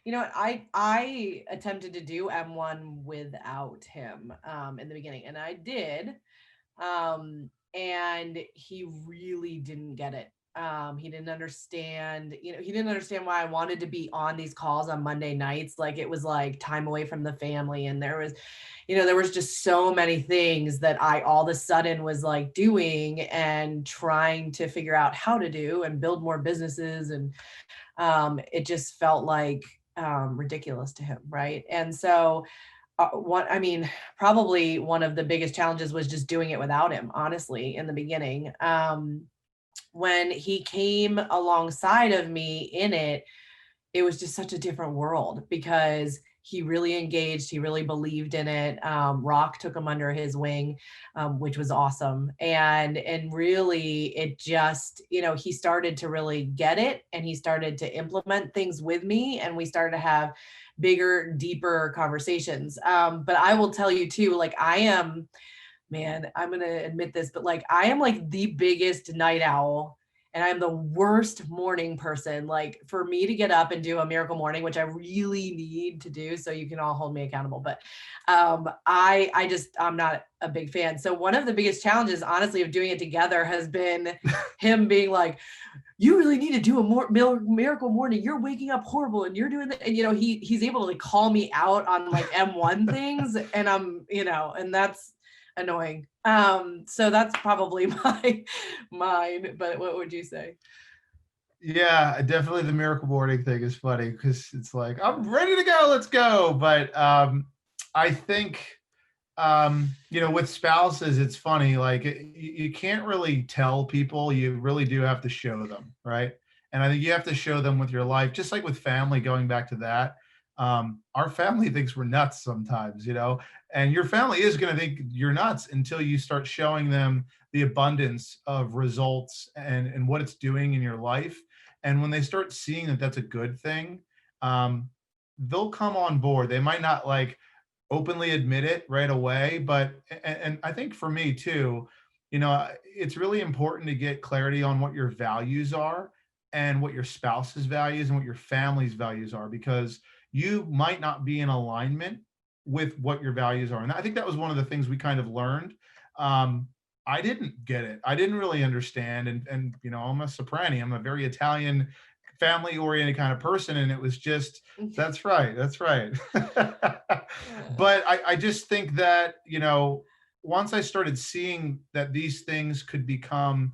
You know what? I attempted to do M1 without him in the beginning, and I did. And he really didn't get it. He didn't understand, he didn't understand why I wanted to be on these calls on Monday nights. Like it was like time away from the family. And there was just so many things that I all of a sudden was like doing and trying to figure out how to do and build more businesses. And it just felt like ridiculous to him. Right. And so probably one of the biggest challenges was just doing it without him, honestly, in the beginning. When he came alongside of me in it, it was just such a different world because he really engaged. He really believed in it. Rock took him under his wing, which was awesome. And really it just, he started to really get it and he started to implement things with me and we started to have bigger, deeper conversations. But I will tell you too, like I'm going to admit this, but like I am like the biggest night owl and I'm the worst morning person. Like for me to get up and do a miracle morning, which I really need to do, so you can all hold me accountable. But I'm not a big fan. So one of the biggest challenges, honestly, of doing it together has been him being like, you really need to do a miracle morning. You're waking up horrible and you're doing that. And, he's able to like call me out on like M1 things. And and that's annoying. So that's probably mine, but what would you say? Yeah, definitely the miracle morning thing is funny because it's like, I'm ready to go, let's go. But I think, with spouses, it's funny, like you can't really tell people, you really do have to show them, right? And I think you have to show them with your life, just like with family, going back to that. Our family thinks we're nuts sometimes, and your family is going to think you're nuts until you start showing them the abundance of results and what it's doing in your life. And when they start seeing that that's a good thing, they'll come on board. They might not like openly admit it right away, but, and I think for me too, it's really important to get clarity on what your values are and what your spouse's values and what your family's values are, because you might not be in alignment with what your values are. And I think that was one of the things we kind of learned. I didn't get it. I didn't really understand. And I'm a Soprani. I'm a very Italian, family oriented kind of person. And it was just, that's right. But I just think that, once I started seeing that these things could become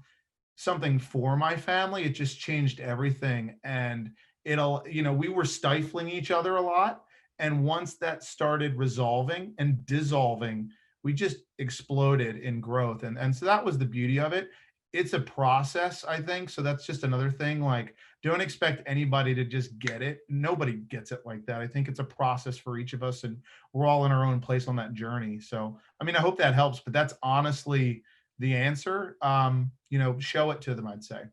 something for my family, it just changed everything. And we were stifling each other a lot. And once that started resolving and dissolving, we just exploded in growth. And so that was the beauty of it. It's a process, I think. So that's just another thing. Like, don't expect anybody to just get it. Nobody gets it like that. I think it's a process for each of us, and we're all in our own place on that journey. So, I hope that helps, but that's honestly the answer. Show it to them, I'd say.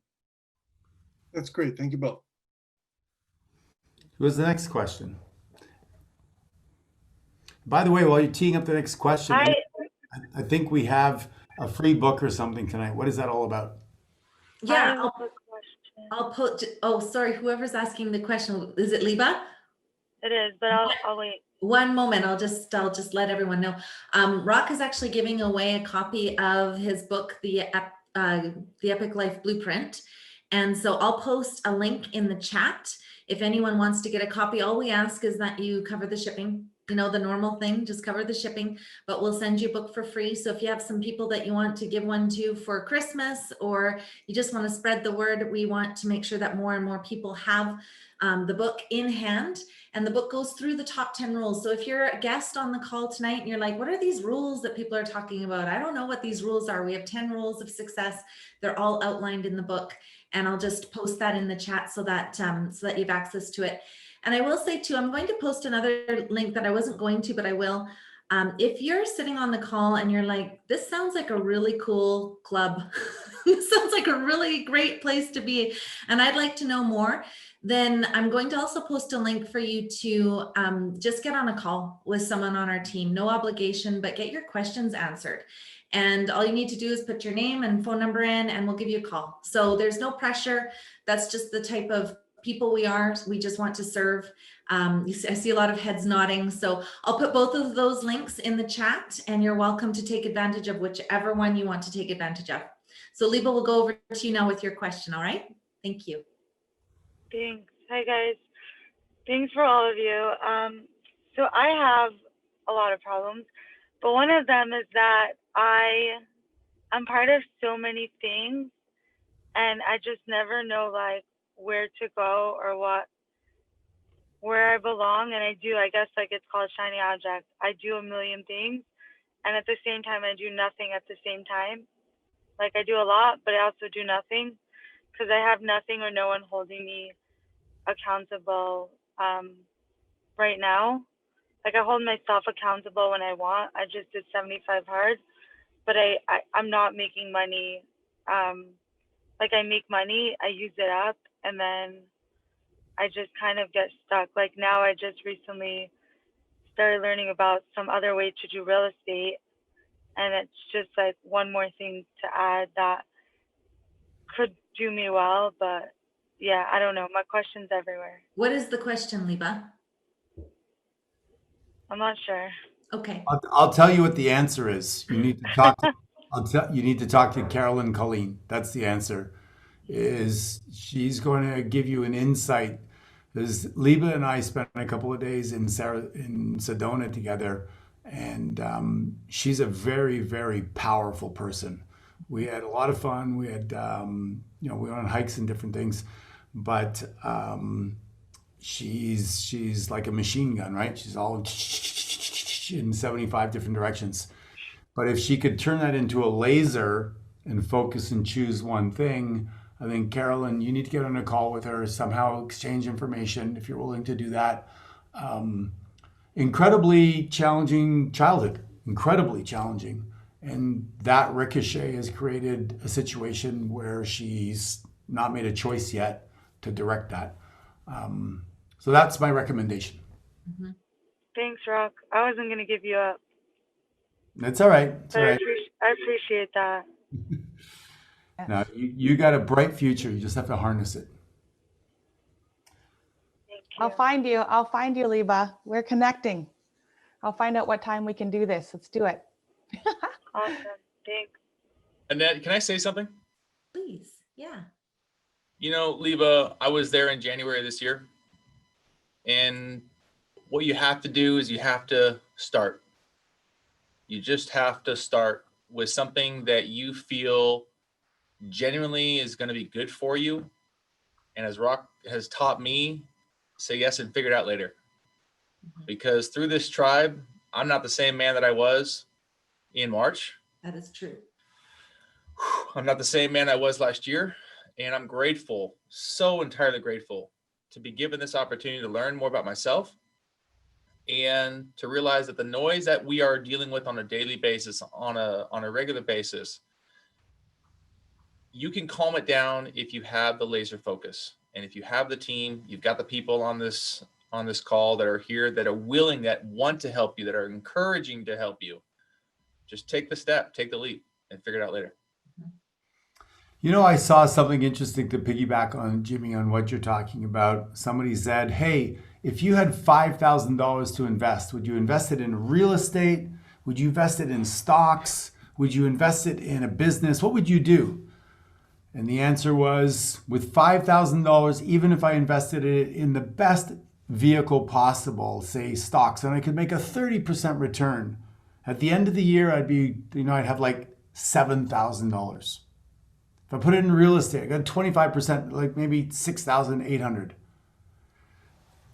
That's great. Thank you both. Who was the next question? By the way, while you're teeing up the next question, I think we have a free book or something tonight. What is that all about? Yeah, I'll put. Oh, sorry. Whoever's asking the question, is it Liba? It is, but I'll wait. One moment. I'll just let everyone know. Rock is actually giving away a copy of his book, The Epic Life Blueprint, and so I'll post a link in the chat. If anyone wants to get a copy, all we ask is that you cover the shipping. The normal thing, just cover the shipping, but we'll send you a book for free. So if you have some people that you want to give one to for Christmas, or you just want to spread the word, we want to make sure that more and more people have the book in hand, and the book goes through the top 10 rules. So if you're a guest on the call tonight and you're like, what are these rules that people are talking about? I don't know what these rules are. We have 10 rules of success. They're all outlined in the book, and I'll just post that in the chat so that you have access to it. And I will say too, I'm going to post another link that I wasn't going to, but I will. If you're sitting on the call and you're like, this sounds like a really cool club, this sounds like a really great place to be, and I'd like to know more, then I'm going to also post a link for you to just get on a call with someone on our team. No obligation, but get your questions answered. And all you need to do is put your name and phone number in, and we'll give you a call. So there's no pressure. That's just the type of people we are. We just want to serve. I see a lot of heads nodding. So I'll put both of those links in the chat, and you're welcome to take advantage of whichever one you want to take advantage of. So Liba will go over to you now with your question. All right. Thank you. Thanks. Hi, guys. Thanks for all of you. So I have a lot of problems, but one of them is that I'm part of so many things, and I just never know like where to go or where I belong. And I guess like it's called shiny object. I do a million things, and at the same time, I do nothing at the same time. Like I do a lot, but I also do nothing because I have nothing or no one holding me accountable right now. Like I hold myself accountable when I want. I just did 75 hard, but I'm not making money. Like I make money, I use it up, and then I just kind of get stuck. Like now I just recently started learning about some other way to do real estate, and it's just like one more thing to add that could do me well. But yeah, I don't know. My question's everywhere. What is the question, Liba? I'm not sure. Okay. I'll tell you what the answer is. You need to talk. You need to talk to Carolyn Colleen. That's the answer. Is she's going to give you an insight. Because Liba and I spent a couple of days in Sedona together, and she's a very, very powerful person. We had a lot of fun. We had, we went on hikes and different things, but she's like a machine gun, right? She's all in 75 different directions. But if she could turn that into a laser and focus and choose one thing, I think, Carolyn, you need to get on a call with her, somehow exchange information if you're willing to do that. Incredibly challenging childhood, incredibly challenging. And that ricochet has created a situation where she's not made a choice yet to direct that. So that's my recommendation. Mm-hmm. Thanks, Rock. I wasn't going to give you up. That's all right. It's all right. I appreciate that. Now, you got a bright future. You just have to harness it. Thank you. I'll find you, Liba. We're connecting. I'll find out what time we can do this. Let's do it. Awesome. Thanks. Annette, can I say something? Please. Yeah. You know, Liba, I was there in January this year. And what you have to do is you have to start. You just have to start with something that you feel genuinely is going to be good for you. And as Rock has taught me, say yes and figure it out later. Because through this tribe, I'm not the same man that I was in March. That is true. I'm not the same man I was last year. And I'm grateful, so entirely grateful to be given this opportunity to learn more about myself and to realize that the noise that we are dealing with on a daily basis, on a regular basis, you can calm it down if you have the laser focus. And if you have the team, you've got the people on this call that are here, that are willing, that want to help you, that are encouraging to help you. Just take the step, take the leap, and figure it out later. You know, I saw something interesting to piggyback on, Jimmy, on what you're talking about. Somebody said, hey, if you had $5,000 to invest, would you invest it in real estate? Would you invest it in stocks? Would you invest it in a business? What would you do? And the answer was, with $5,000, even if I invested it in the best vehicle possible, say stocks, and I could make a 30% return, at the end of the year, I'd have like $7,000. If I put it in real estate, I got 25%, like maybe 6,800.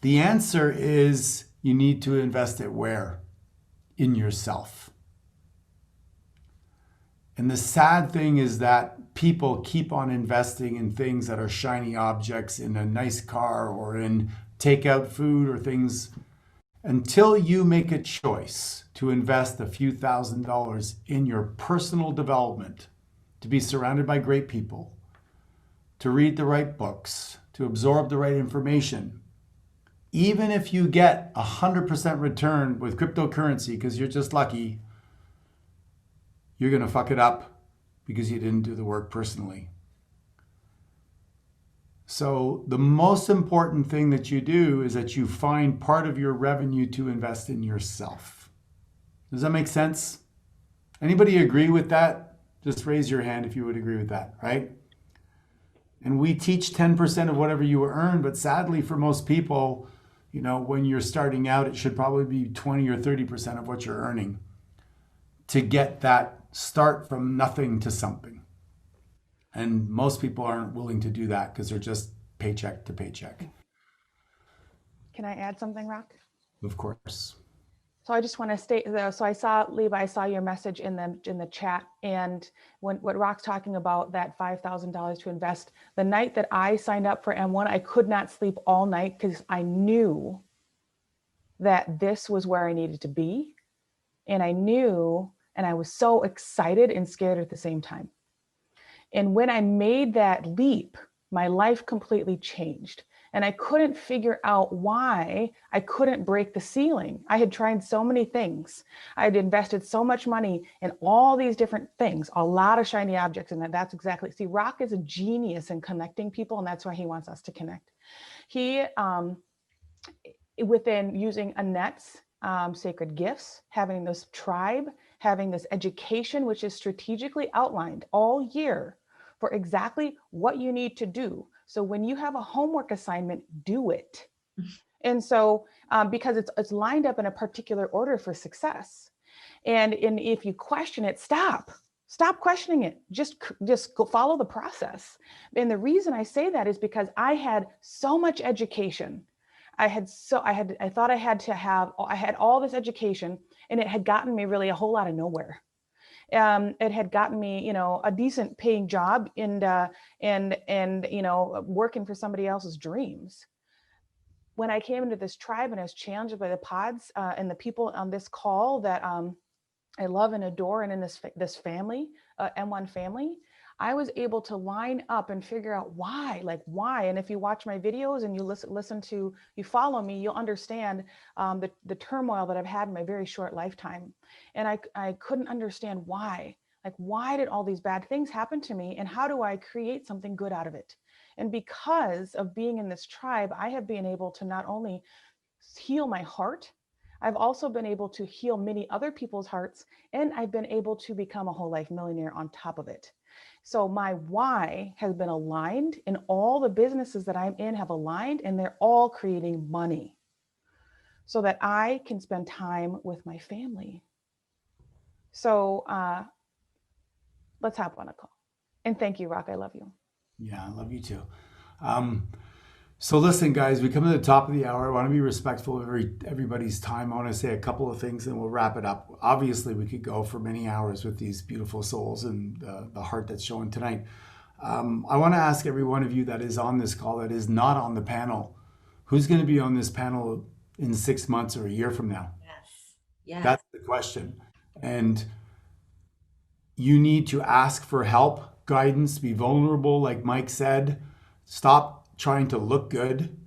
The answer is you need to invest it where? In yourself. And the sad thing is that people keep on investing in things that are shiny objects, in a nice car or in takeout food or things, until you make a choice to invest a few $1,000s in your personal development, to be surrounded by great people, to read the right books, to absorb the right information. Even if you get 100% return with cryptocurrency because you're just lucky, you're going to fuck it up because you didn't do the work personally. So the most important thing that you do is that you find part of your revenue to invest in yourself. Does that make sense? Anybody agree with that? Just raise your hand if you would agree with that, right? And we teach 10% of whatever you earn, but sadly for most people, you know, when you're starting out, it should probably be 20 or 30% of what you're earning to get that start from nothing to something. And most people aren't willing to do that because they're just paycheck to paycheck. Can I add something, Rock? Of course. So I just want to state though, so I saw, Levi, I saw your message in the chat, and what Rock's talking about, that $5,000 to invest, the night that I signed up for M1, I could not sleep all night because I knew that this was where I needed to be. And I knew, and I was so excited and scared at the same time. And when I made that leap, my life completely changed. And I couldn't figure out why I couldn't break the ceiling. I had tried so many things. I had invested so much money in all these different things, a lot of shiny objects. And that's exactly, see, Rock is a genius in connecting people, and that's why he wants us to connect. He, within using Annette's sacred gifts, having this tribe, having this education, which is strategically outlined all year for exactly what you need to do. So when you have a homework assignment, do it. And so because it's lined up in a particular order for success. And if you question it, stop questioning it. Just go follow the process. And the reason I say that is because I had so much education. I had all this education, and it had gotten me really a whole lot of nowhere. It had gotten me, you know, a decent paying job and you know, working for somebody else's dreams. When I came into this tribe and I was challenged by the pods and the people on this call that I love and adore, and in this family, M1 family, I was able to line up and figure out why. And if you watch my videos and you you follow me, you'll understand the turmoil that I've had in my very short lifetime. And I couldn't understand why. Like, why did all these bad things happen to me? And how do I create something good out of it? And because of being in this tribe, I have been able to not only heal my heart, I've also been able to heal many other people's hearts, and I've been able to become a whole life millionaire on top of it. So my why has been aligned, and all the businesses that I'm in have aligned, and they're all creating money so that I can spend time with my family. So let's hop on a call. And thank you, Rock. I love you. Yeah, I love you too. So listen, guys, we come to the top of the hour. I want to be respectful of everybody's time. I want to say a couple of things and we'll wrap it up. Obviously, we could go for many hours with these beautiful souls and the heart that's showing tonight. I want to ask every one of you that is on this call, that is not on the panel, who's going to be on this panel in 6 months or a year from now? Yes. That's the question. And you need to ask for help, guidance, be vulnerable, like Mike said. Stop trying to look good.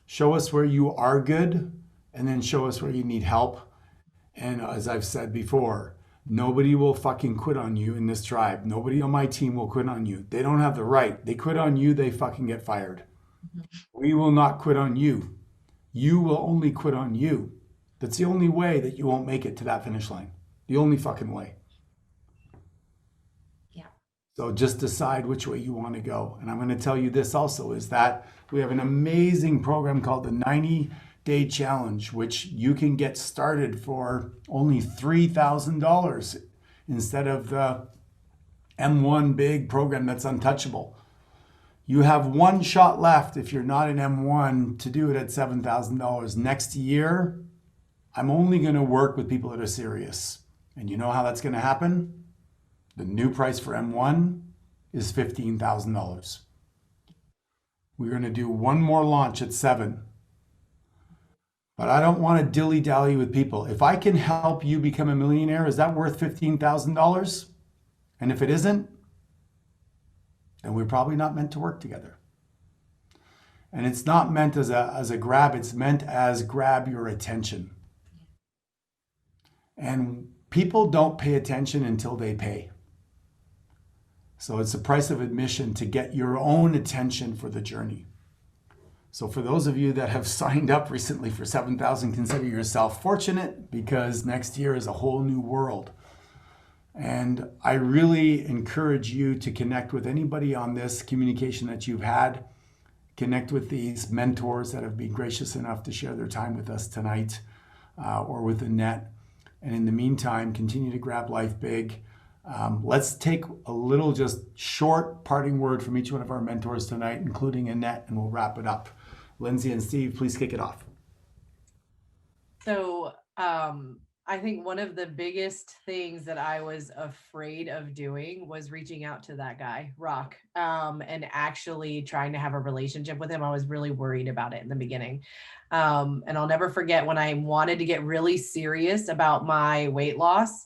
Show us where you are good, and then show us where you need help. And as I've said before, nobody will fucking quit on you in this tribe. Nobody on my team will quit on you. They don't have the right. They quit on you, they fucking get fired. We will not quit on you. You will only quit on you. That's the only way that you won't make it to that finish line. The only fucking way. So just decide which way you want to go. And I'm going to tell you this also, is that we have an amazing program called the 90-Day Challenge, which you can get started for only $3,000 instead of the M1 big program that's untouchable. You have one shot left if you're not an M1 to do it at $7,000. Next year, I'm only going to work with people that are serious. And you know how that's going to happen? The new price for M1 is $15,000. We're going to do one more launch at 7. But I don't want to dilly-dally with people. If I can help you become a millionaire, is that worth $15,000? And if it isn't, then we're probably not meant to work together. And it's not meant as a grab, it's meant as grab your attention. And people don't pay attention until they pay. So it's the price of admission to get your own attention for the journey. So for those of you that have signed up recently for 7,000, consider yourself fortunate, because next year is a whole new world. And I really encourage you to connect with anybody on this communication that you've had. Connect with these mentors that have been gracious enough to share their time with us tonight, or with Annette. And in the meantime, continue to grab life big. Let's take a little just short parting word from each one of our mentors tonight, including Annette, and we'll wrap it up. Lindsay and Steve, please kick it off. So I think one of the biggest things that I was afraid of doing was reaching out to that guy, Rock, and actually trying to have a relationship with him. I was really worried about it in the beginning. And I'll never forget when I wanted to get really serious about my weight loss.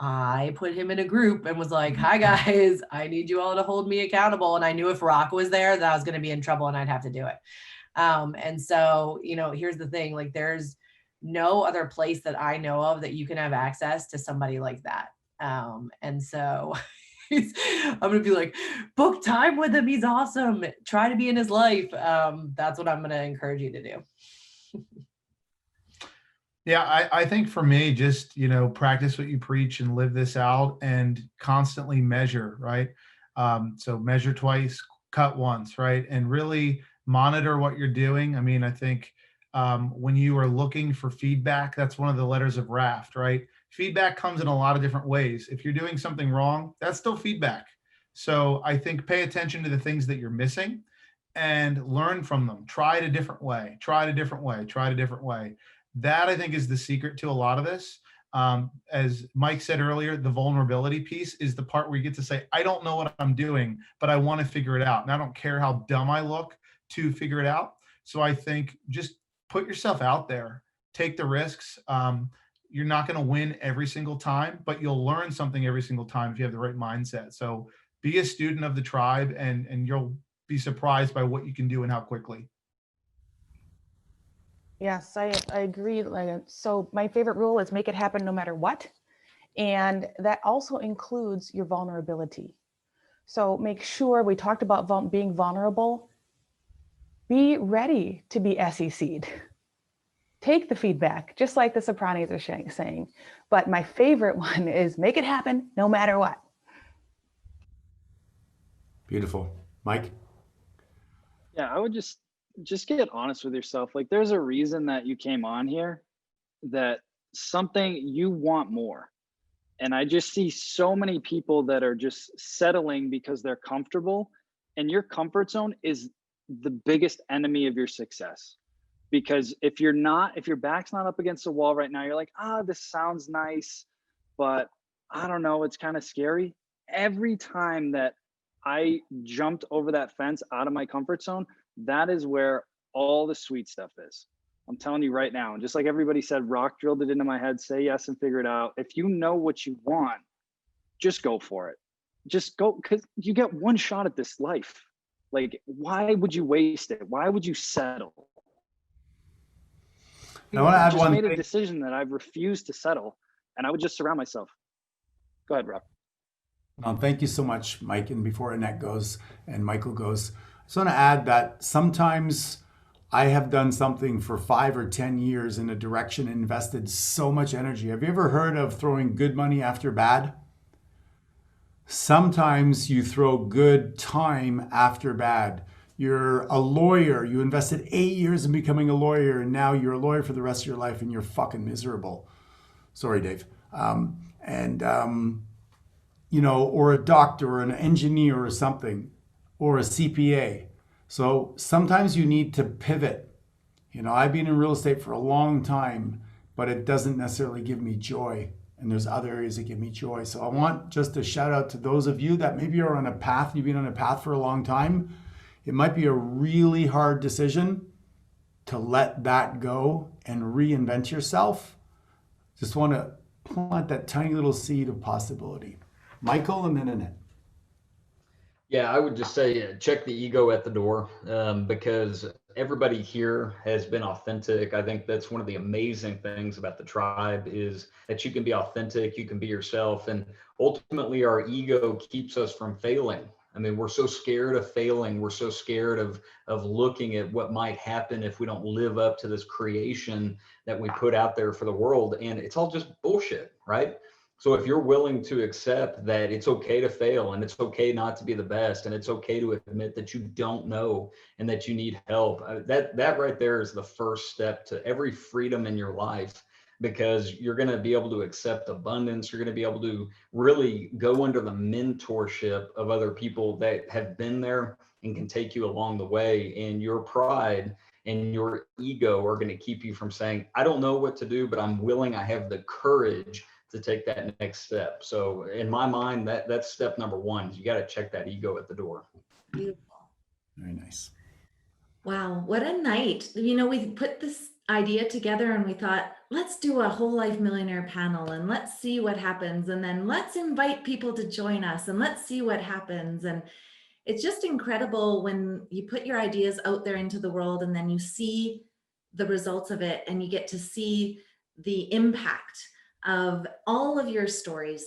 I put him in a group and was like, hi guys, I need you all to hold me accountable. And I knew if Rock was there, that I was going to be in trouble and I'd have to do it. And so, here's the thing, like there's no other place that I know of that you can have access to somebody like that. And so I'm going to be like, book time with him. He's awesome. Try to be in his life. That's what I'm going to encourage you to do. Yeah, I think for me, just, practice what you preach and live this out and constantly measure, right? So measure twice, cut once, right? And really monitor what you're doing. I mean, I think when you are looking for feedback, that's one of the letters of RAFT, right? Feedback comes in a lot of different ways. If you're doing something wrong, that's still feedback. So I think pay attention to the things that you're missing and learn from them. Try it a different way, try it a different way, try it a different way. That I think is the secret to a lot of this. As Mike said earlier, the vulnerability piece is the part where you get to say, I don't know what I'm doing, but I want to figure it out. And I don't care how dumb I look to figure it out. So I think just put yourself out there, take the risks. You're not going to win every single time, but you'll learn something every single time if you have the right mindset. So be a student of the tribe, and you'll be surprised by what you can do and how quickly. Yes, I agree. So my favorite rule is make it happen no matter what. And that also includes your vulnerability. So make sure, we talked about being vulnerable. Be ready to be SEC'd. Take the feedback, just like the Sopranos are saying. But my favorite one is make it happen no matter what. Beautiful. Mike? Yeah, I would just get honest with yourself. Like there's a reason that you came on here, that something you want more. And I just see so many people that are just settling because they're comfortable, and your comfort zone is the biggest enemy of your success. Because if your back's not up against the wall right now, you're like, this sounds nice, but I don't know, it's kind of scary. Every time that I jumped over that fence out of my comfort zone, that is where all the sweet stuff is. I'm telling you right now. And just like everybody said, Rock drilled it into my head, say yes and figure it out. If you know what you want, just go for it. Just go, because you get one shot at this life. Like, why would you waste it? Why would you settle? I want to add one thing. I made a thing. decision that I've refused to settle, and I would just surround myself. Go ahead, Rob. Thank you so much, Mike. And before Annette goes and Michael goes, I just want to add that sometimes I have done something for 5 or 10 years in a direction and invested so much energy. Have you ever heard of throwing good money after bad? Sometimes you throw good time after bad. You're a lawyer. You invested 8 years in becoming a lawyer, and now you're a lawyer for the rest of your life, and you're fucking miserable. Sorry, Dave. Or a doctor or an engineer or something. or a CPA. So sometimes you need to pivot. You know, I've been in real estate for a long time, but it doesn't necessarily give me joy. And there's other areas that give me joy. So I want just to shout out to those of you that maybe are on a path, you've been on a path for a long time. It might be a really hard decision to let that go and reinvent yourself. Just want to plant that tiny little seed of possibility. Michael and then Annette. Yeah, I would just say check the ego at the door, because everybody here has been authentic. I think that's one of the amazing things about the tribe is that you can be authentic, you can be yourself, and ultimately our ego keeps us from failing. I mean, we're so scared of failing. We're so scared of looking at what might happen if we don't live up to this creation that we put out there for the world. And it's all just bullshit, right? So if you're willing to accept that it's okay to fail and it's okay not to be the best and it's okay to admit that you don't know and that you need help, that right there is the first step to every freedom in your life, because you're going to be able to accept abundance. You're going to be able to really go under the mentorship of other people that have been there and can take you along the way. And your pride and your ego are going to keep you from saying, I don't know what to do, but I'm willing, I have the courage to take that next step. So in my mind, that's step number one. You got to check that ego at the door. Beautiful. Very nice. Wow, what a night. You know, we put this idea together and we thought, let's do a whole life millionaire panel and let's see what happens. And then let's invite people to join us and let's see what happens. And it's just incredible when you put your ideas out there into the world and then you see the results of it and you get to see the impact of all of your stories.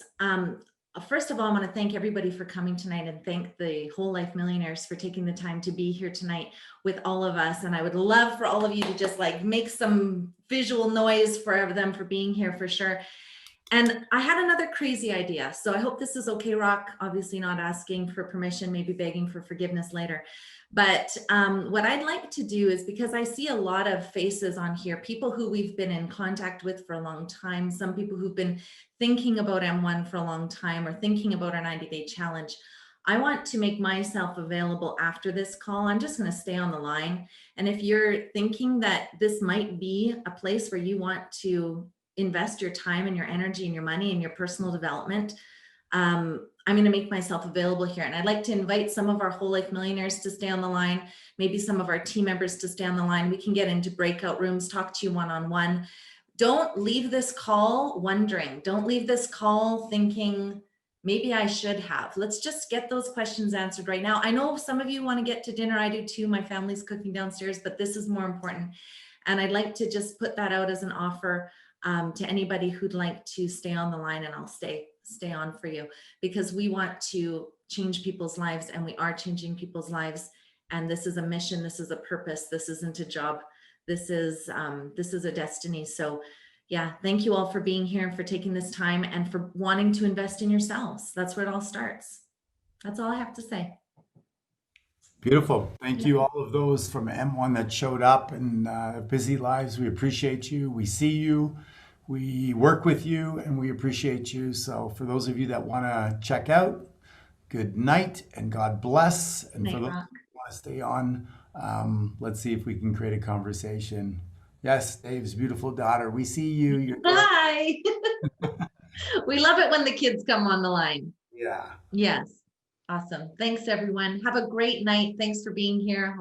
First of all, I want to thank everybody for coming tonight and thank the Whole Life Millionaires for taking the time to be here tonight with all of us. And I would love for all of you to just like make some visual noise for them for being here for sure. And I had another crazy idea. So I hope this is okay, Rock. Obviously not asking for permission, maybe begging for forgiveness later. But what I'd like to do is, because I see a lot of faces on here, people who we've been in contact with for a long time, some people who've been thinking about M1 for a long time or thinking about our 90-day challenge. I want to make myself available after this call. I'm just going to stay on the line. And if you're thinking that this might be a place where you want to invest your time and your energy and your money and your personal development, I'm going to make myself available here. And I'd like to invite some of our Whole Life Millionaires to stay on the line, maybe some of our team members to stay on the line. We can get into breakout rooms, talk to you one-on-one. Don't leave this call wondering. Don't leave this call thinking, maybe I should have. Let's just get those questions answered right now. I know some of you want to get to dinner. I do too. My family's cooking downstairs, but this is more important. And I'd like to just put that out as an offer to anybody who'd like to stay on the line, and I'll stay on for you, because we want to change people's lives and we are changing people's lives. And this is a mission. This is a purpose. This isn't a job. This is a destiny. So yeah, thank you all for being here and for taking this time and for wanting to invest in yourselves. That's where it all starts. That's all I have to say. Beautiful. Thank you, all of those from M1 that showed up and busy lives. We appreciate you. We see you. We work with you and we appreciate you. So for those of you that want to check out, good night and God bless. And for those who want to stay on, let's see if we can create a conversation. Yes, Dave's beautiful daughter. We see you. You're Bye. We love it when the kids come on the line. Yeah. Yes. Awesome. Thanks, everyone. Have a great night. Thanks for being here.